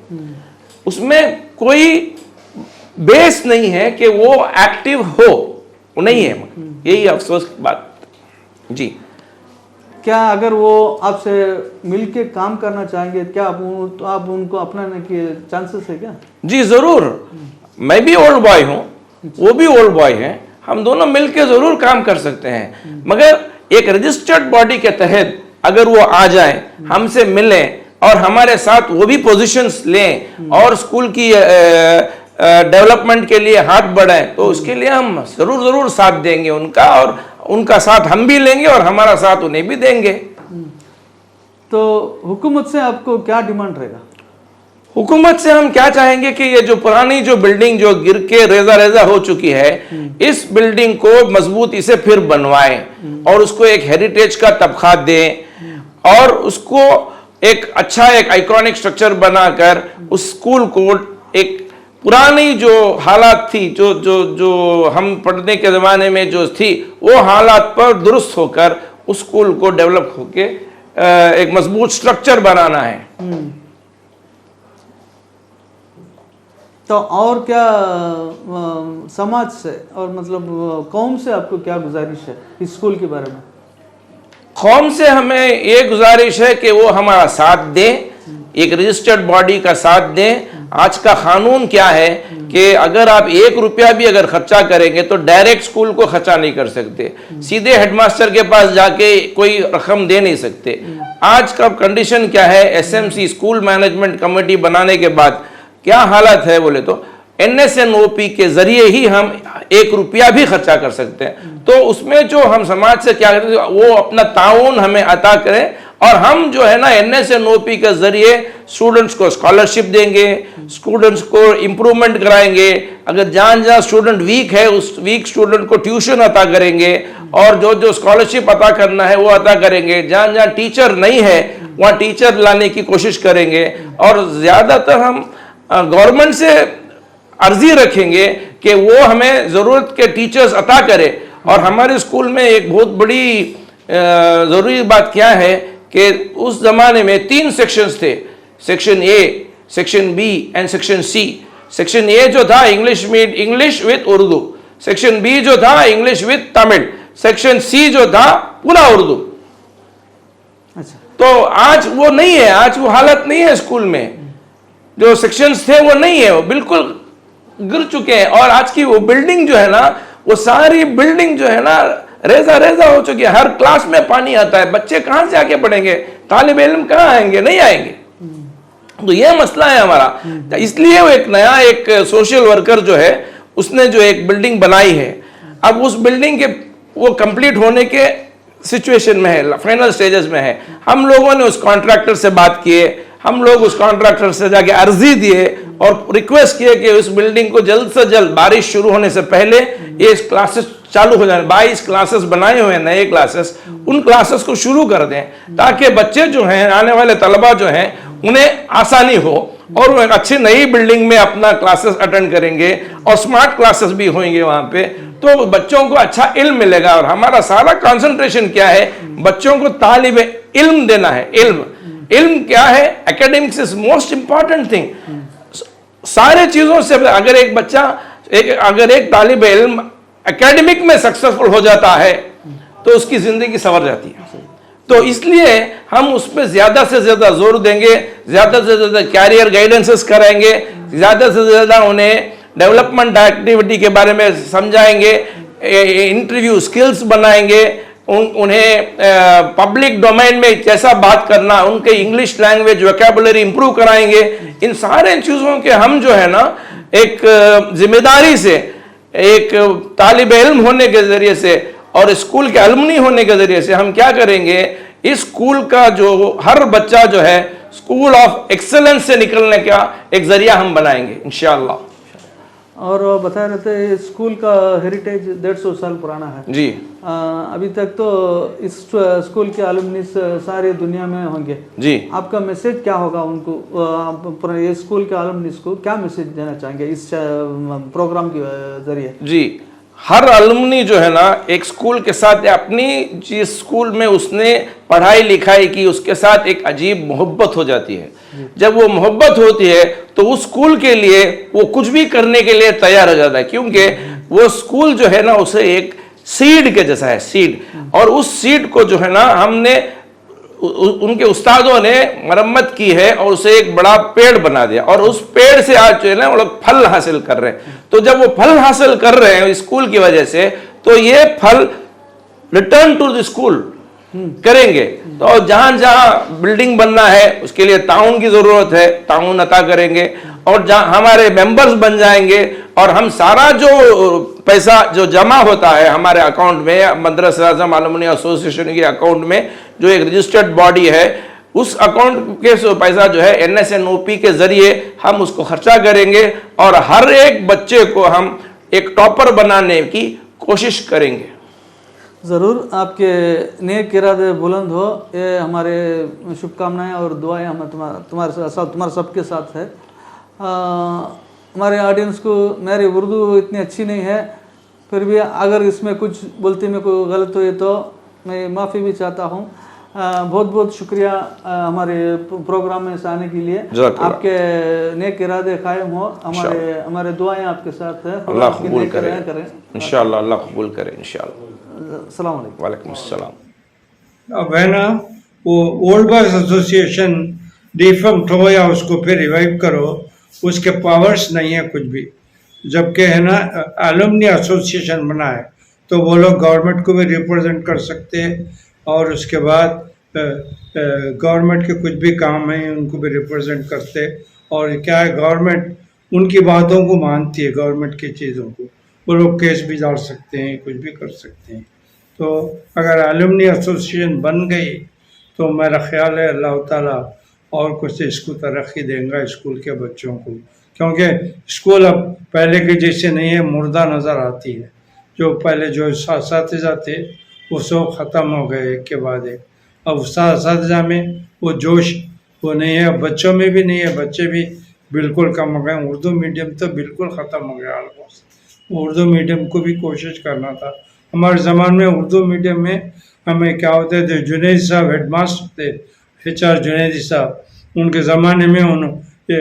उसमें कोई बेस नहीं है कि वो एक्टिव हो, वो नहीं है। यही अफसोस की बात जी। क्या अगर वो आपसे मिल के काम करना चाहेंगे, क्या आप उनको अपनाने के चांसेस है क्या? जी जरूर, मैं भी ओल्ड बॉय हूँ, वो भी ओल्ड बॉय है, हम दोनों मिलके जरूर काम कर सकते हैं। मगर एक रजिस्टर्ड बॉडी के तहत अगर वो आ जाए, हमसे मिलें और हमारे साथ वो भी पोजीशंस लें और स्कूल की डेवलपमेंट के लिए हाथ बढ़ाएं, तो उसके लिए हम जरूर साथ देंगे उनका, और उनका साथ हम भी लेंगे और हमारा साथ उन्हें भी देंगे। तो हुकूमत से आपको क्या डिमांड रहेगा? हुकूमत से हम क्या चाहेंगे कि ये जो पुरानी जो बिल्डिंग जो गिर के रेजा हो चुकी है, इस बिल्डिंग को मजबूती से फिर बनवाएं और उसको एक हेरिटेज का तबखा दें और उसको एक अच्छा एक आइकॉनिक स्ट्रक्चर बनाकर उस स्कूल को एक पुरानी जो हालात थी, जो हम पढ़ने के ज़माने में जो थी, वो हालात पर दुरुस्त होकर उस स्कूल को डेवलप होके एक मजबूत स्ट्रक्चर बनाना है। तो और क्या समाज से और मतलब कौम से आपको क्या गुजारिश है इस स्कूल के बारे में? कौम से हमें ये गुजारिश है कि वो हमारा साथ दें, एक रजिस्टर्ड बॉडी का साथ दें। आज का कानून क्या है कि अगर आप 1 रुपया भी अगर खर्चा करेंगे तो डायरेक्ट स्कूल को खर्चा नहीं कर सकते, सीधे हेडमास्टर के पास जाके कोई रकम दे नहीं सकते। आज का कंडीशन क्या है, एसएमसी स्कूल मैनेजमेंट कमेटी बनाने के बाद क्या हालत है बोले तो NSNOP के जरिए ही हम 1 रुपया भी खर्चा कर सकते हैं। तो उसमें जो हम समाज से क्या करते हैं वो अपना ताउन हमें अता करें और हम जो है ना NSNOP के जरिए स्टूडेंट्स को स्कॉलरशिप देंगे, स्टूडेंट्स को इम्प्रूवमेंट कराएंगे। अगर जहाँ स्टूडेंट वीक है उस वीक स्टूडेंट को ट्यूशन अता करेंगे और जो स्कॉलरशिप अता करना है वो अता करेंगे। जहाँ टीचर नहीं है वहाँ टीचर लाने की कोशिश करेंगे और ज़्यादातर हम गवर्नमेंट से अर्जी रखेंगे कि वो हमें ज़रूरत के टीचर्स अता करे। और हमारे स्कूल में एक बहुत बड़ी ज़रूरी बात क्या है कि उस ज़माने में 3 सेक्शंस थे, section A, section B and section C. Section A जो था English with Urdu, section B जो था English with Tamil, section C जो था पूरा उर्दू। अच्छा, तो आज वो नहीं है, आज वो हालत नहीं है स्कूल में। जो सेक्शंस थे वो नहीं है, वो बिल्कुल गिर चुके हैं। और आज की वो बिल्डिंग जो है ना, वो सारी बिल्डिंग जो है ना रेजा हो चुकी है। हर क्लास में पानी आता है, बच्चे कहां से आके पढ़ेंगे, तालिब इल्म कहां आएंगे, नहीं आएंगे। तो ये मसला है हमारा। इसलिए वो एक नया एक सोशल वर्कर जो है उसने जो एक बिल्डिंग बनाई है, अब उस बिल्डिंग के वो कंप्लीट होने के सिचुएशन में है, फाइनल स्टेजेस में है। हम लोगों ने उस कॉन्ट्रैक्टर से बात किए, हम लोग उस कॉन्ट्रैक्टर से जाके अर्जी दिए और रिक्वेस्ट किए कि उस बिल्डिंग को जल्द से जल्द बारिश शुरू होने से पहले ये क्लासेस चालू हो जाए। 22 क्लासेस बनाए हुए हैं नए क्लासेस, उन क्लासेस को शुरू कर दें ताकि बच्चे जो हैं, आने वाले तलबा जो हैं, उन्हें आसानी हो और वो एक अच्छी नई बिल्डिंग में अपना क्लासेस अटेंड करेंगे और स्मार्ट क्लासेस भी होंगे वहाँ पे, तो बच्चों को अच्छा इल्म मिलेगा। और हमारा सारा कंसंट्रेशन क्या है, बच्चों को तालिब इल्म देना है। इल्म क्या है, academics is most important thing. सारे चीजों से अगर एक बच्चा अगर एक तालिब इल्म एकेडमिक में सक्सेसफुल हो जाता है तो उसकी जिंदगी संवर जाती है। तो इसलिए हम उस पर ज्यादा से ज्यादा जोर देंगे, ज्यादा से ज्यादा कैरियर गाइडेंसेस कराएंगे, ज्यादा से ज्यादा उन्हें डेवलपमेंट एक्टिविटी के बारे में समझाएंगे, इंटरव्यू स्किल्स बनाएंगे, उन्हें पब्लिक डोमेन में कैसा बात करना, उनके इंग्लिश लैंग्वेज वोकैबुलरी इंप्रूव कराएंगे। इन सारे चीज़ों के हम जो है ना एक जिम्मेदारी से, एक तालिब इल्म होने के ज़रिए से और स्कूल के अलुमनी होने के ज़रिए से हम क्या करेंगे, इस स्कूल का जो हर बच्चा जो है स्कूल ऑफ एक्सेलेंस से निकलने का एक ज़रिया हम बनाएंगे इंशाअल्लाह। और वो बता रहे थे स्कूल का हेरिटेज 150 साल पुराना है जी अभी तक तो इस स्कूल के अलुमनीस सारी दुनिया में होंगे जी। आपका मैसेज क्या होगा उनको ये स्कूल के अलुमनीस को क्या मैसेज देना चाहेंगे इस प्रोग्राम के जरिए? जी, हर अलुमनी जो है ना एक स्कूल के साथ अपनी जिस स्कूल में उसने पढ़ाई लिखाई की उसके साथ एक अजीब मोहब्बत हो जाती है। जब वो मोहब्बत होती है तो उस स्कूल के लिए वो कुछ भी करने के लिए तैयार हो जाता है, क्योंकि वो स्कूल जो है ना उसे एक सीड के जैसा है, सीड। और उस सीड को जो है ना हमने उनके उस्तादों ने मरम्मत की है और उसे एक बड़ा पेड़ बना दिया और उस पेड़ से आज जो है ना वो लोग फल हासिल कर रहे हैं। तो जब वो फल हासिल कर रहे हैं स्कूल की वजह से, तो ये फल रिटर्न टू द स्कूल करेंगे। तो जहां जहां बिल्डिंग बनना है उसके लिए ताउन की जरूरत है, ताउन अता करेंगे। और जहां हमारे मेंबर्स बन जाएंगे और हम सारा जो पैसा जो जमा होता है हमारे अकाउंट में, मदरसा आज़म अलुमनी एसोसिएशन के अकाउंट में जो एक रजिस्टर्ड बॉडी है, उस अकाउंट के पैसा जो है NSNOP के जरिए हम उसको खर्चा करेंगे और हर एक बच्चे को हम एक टॉपर बनाने की कोशिश करेंगे। ज़रूर आपके नेक इरादे बुलंद हो, ये हमारे शुभकामनाएं और दुआएं हम तुम्हारे सबके साथ है। हमारे ऑडियंस को मेरी उर्दू इतनी अच्छी नहीं है, फिर भी अगर इसमें कुछ बोलते में कोई गलत हुई तो मैं माफ़ी भी चाहता हूँ। बहुत बहुत शुक्रिया हमारे प्रोग्राम में आने के लिए। आपके नेक इरादे कायम हो, हमारे दुआएं आपके साथ है। अल्लाह कबूल करे इंशाअल्लाह, अल्लाह कबूल करे इंशाअल्लाह। अस्सलाम वालेकुम। वालेकुम अस्सलाम। अब है ना वो ओल्ड बॉयज एसोसिएशन डिफंक्ट हो या उसको फिर रिवाइव करो, उसके पावर्स नहीं है कुछ भी। जबकि है ना अलुमनी एसोसिएशन बना है तो वो लोग गवर्नमेंट को भी रिप्रेजेंट कर सकते हैं और उसके बाद गवर्नमेंट के कुछ भी काम है उनको भी रिप्रेजेंट करते। और क्या है, गवर्नमेंट उनकी बातों को मानती है, गवर्नमेंट की चीज़ों को। वो लोग केस भी डाल सकते हैं, कुछ भी कर सकते हैं। तो अगर अलुमनी एसोसिएशन बन गई तो मेरा ख्याल है अल्लाह ताला और कुछ इसको तरक्की देगा स्कूल के बच्चों को, क्योंकि स्कूल अब पहले के जैसे नहीं है, मुर्दा नज़र आती है। जो पहले जो इस्तिज़ा थे वो सब ख़त्म हो गए एक के बाद एक। अब इस्तिज़ा में वो जोश वो नहीं है, बच्चों में भी नहीं है, बच्चे भी बिल्कुल कम हो गए। उर्दू मीडियम तो बिल्कुल ख़त्म हो गया ऑलमोस्ट। उर्दू मीडियम को भी कोशिश करना था। हमारे ज़माने में उर्दू मीडियम में हमें क्या होते थे, जुनैद साहब हेडमास्टर थे, HR जुनैदी साहब, उनके ज़माने में उन्होंने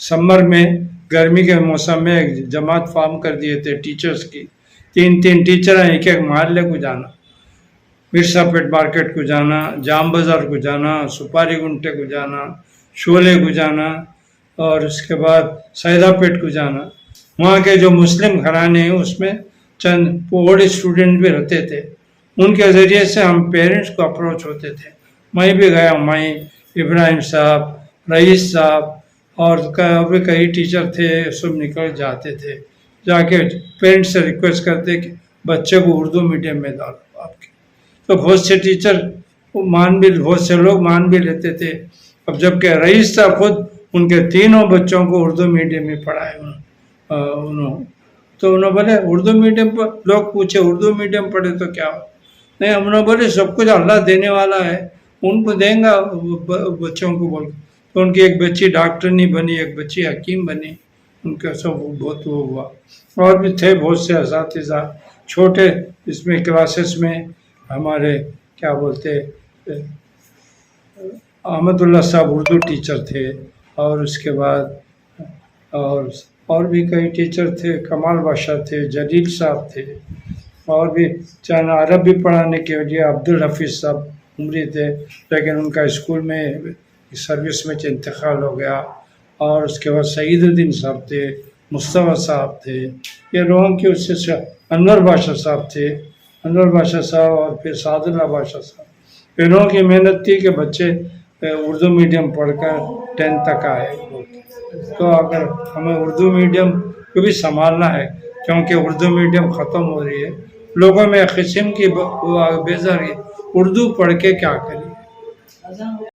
समर में गर्मी के मौसम में एक जमात फॉर्म कर दिए थे टीचर्स की। 3 टीचर हैं, एक महल्ले को जाना, मिर्सापेट मार्केट को जाना, जाम बाज़ार को जाना, सुपारी गुंटे को जाना, शोले को जाना और उसके बाद सैदापेट को जाना। वहाँ के जो मुस्लिम घराने हैं उसमें चंद ओल्ड स्टूडेंट भी रहते थे, उनके ज़रिए से हम पेरेंट्स को अप्रोच होते थे। मैं भी गया, मैं इब्राहिम साहब, रईस साहब और भी कई टीचर थे, सब निकल जाते थे, जाके पेरेंट्स से रिक्वेस्ट करते कि बच्चे को उर्दू मीडियम में डालो आपके। तो बहुत से टीचर बहुत से लोग मान भी लेते थे। अब जबकि रईस साहब खुद उनके 3 बच्चों को उर्दू मीडियम में पढ़ाए उन्होंने। तो उन्होंने बोले उर्दू मीडियम पर, लोग पूछे उर्दू मीडियम पढ़े तो क्या हो, नहीं उन्होंने बोले सब कुछ अल्लाह देने वाला है, उनको देंगे बच्चों को बोल। तो उनकी एक बच्ची डॉक्टर नहीं बनी, एक बच्ची हकीम बनी, उनका सब बहुत वो हुआ। और भी थे बहुत से असातिज़ा छोटे इसमें क्लासेस में। हमारे क्या बोलते अहमदुल्ला साहब उर्दू टीचर थे और उसके बाद और भी कई टीचर थे, कमाल बादशाह थे, जलील साहब थे और भी चाहे अरब भी पढ़ाने के लिए अब्दुल हफीज़ साहब उम्री थे, लेकिन उनका स्कूल में सर्विस में इंतकाल हो गया। और उसके बाद सईदुद्दीन साहब थे, मुस्तफ़ा साहब थे, ये लोगों की उससे अनवर बादशाह साहब थे, अनवर बादशाह साहब और फिर सादुल्ला बादशाह साहब। इन लोगों की मेहनत थी कि बच्चे उर्दू मीडियम पढ़कर 10th तक आए। तो अगर हमें उर्दू मीडियम को भी संभालना है, क्योंकि उर्दू मीडियम ख़त्म हो रही है, लोगों में किस्म की बेजारी, उर्दू पढ़ के क्या करिए।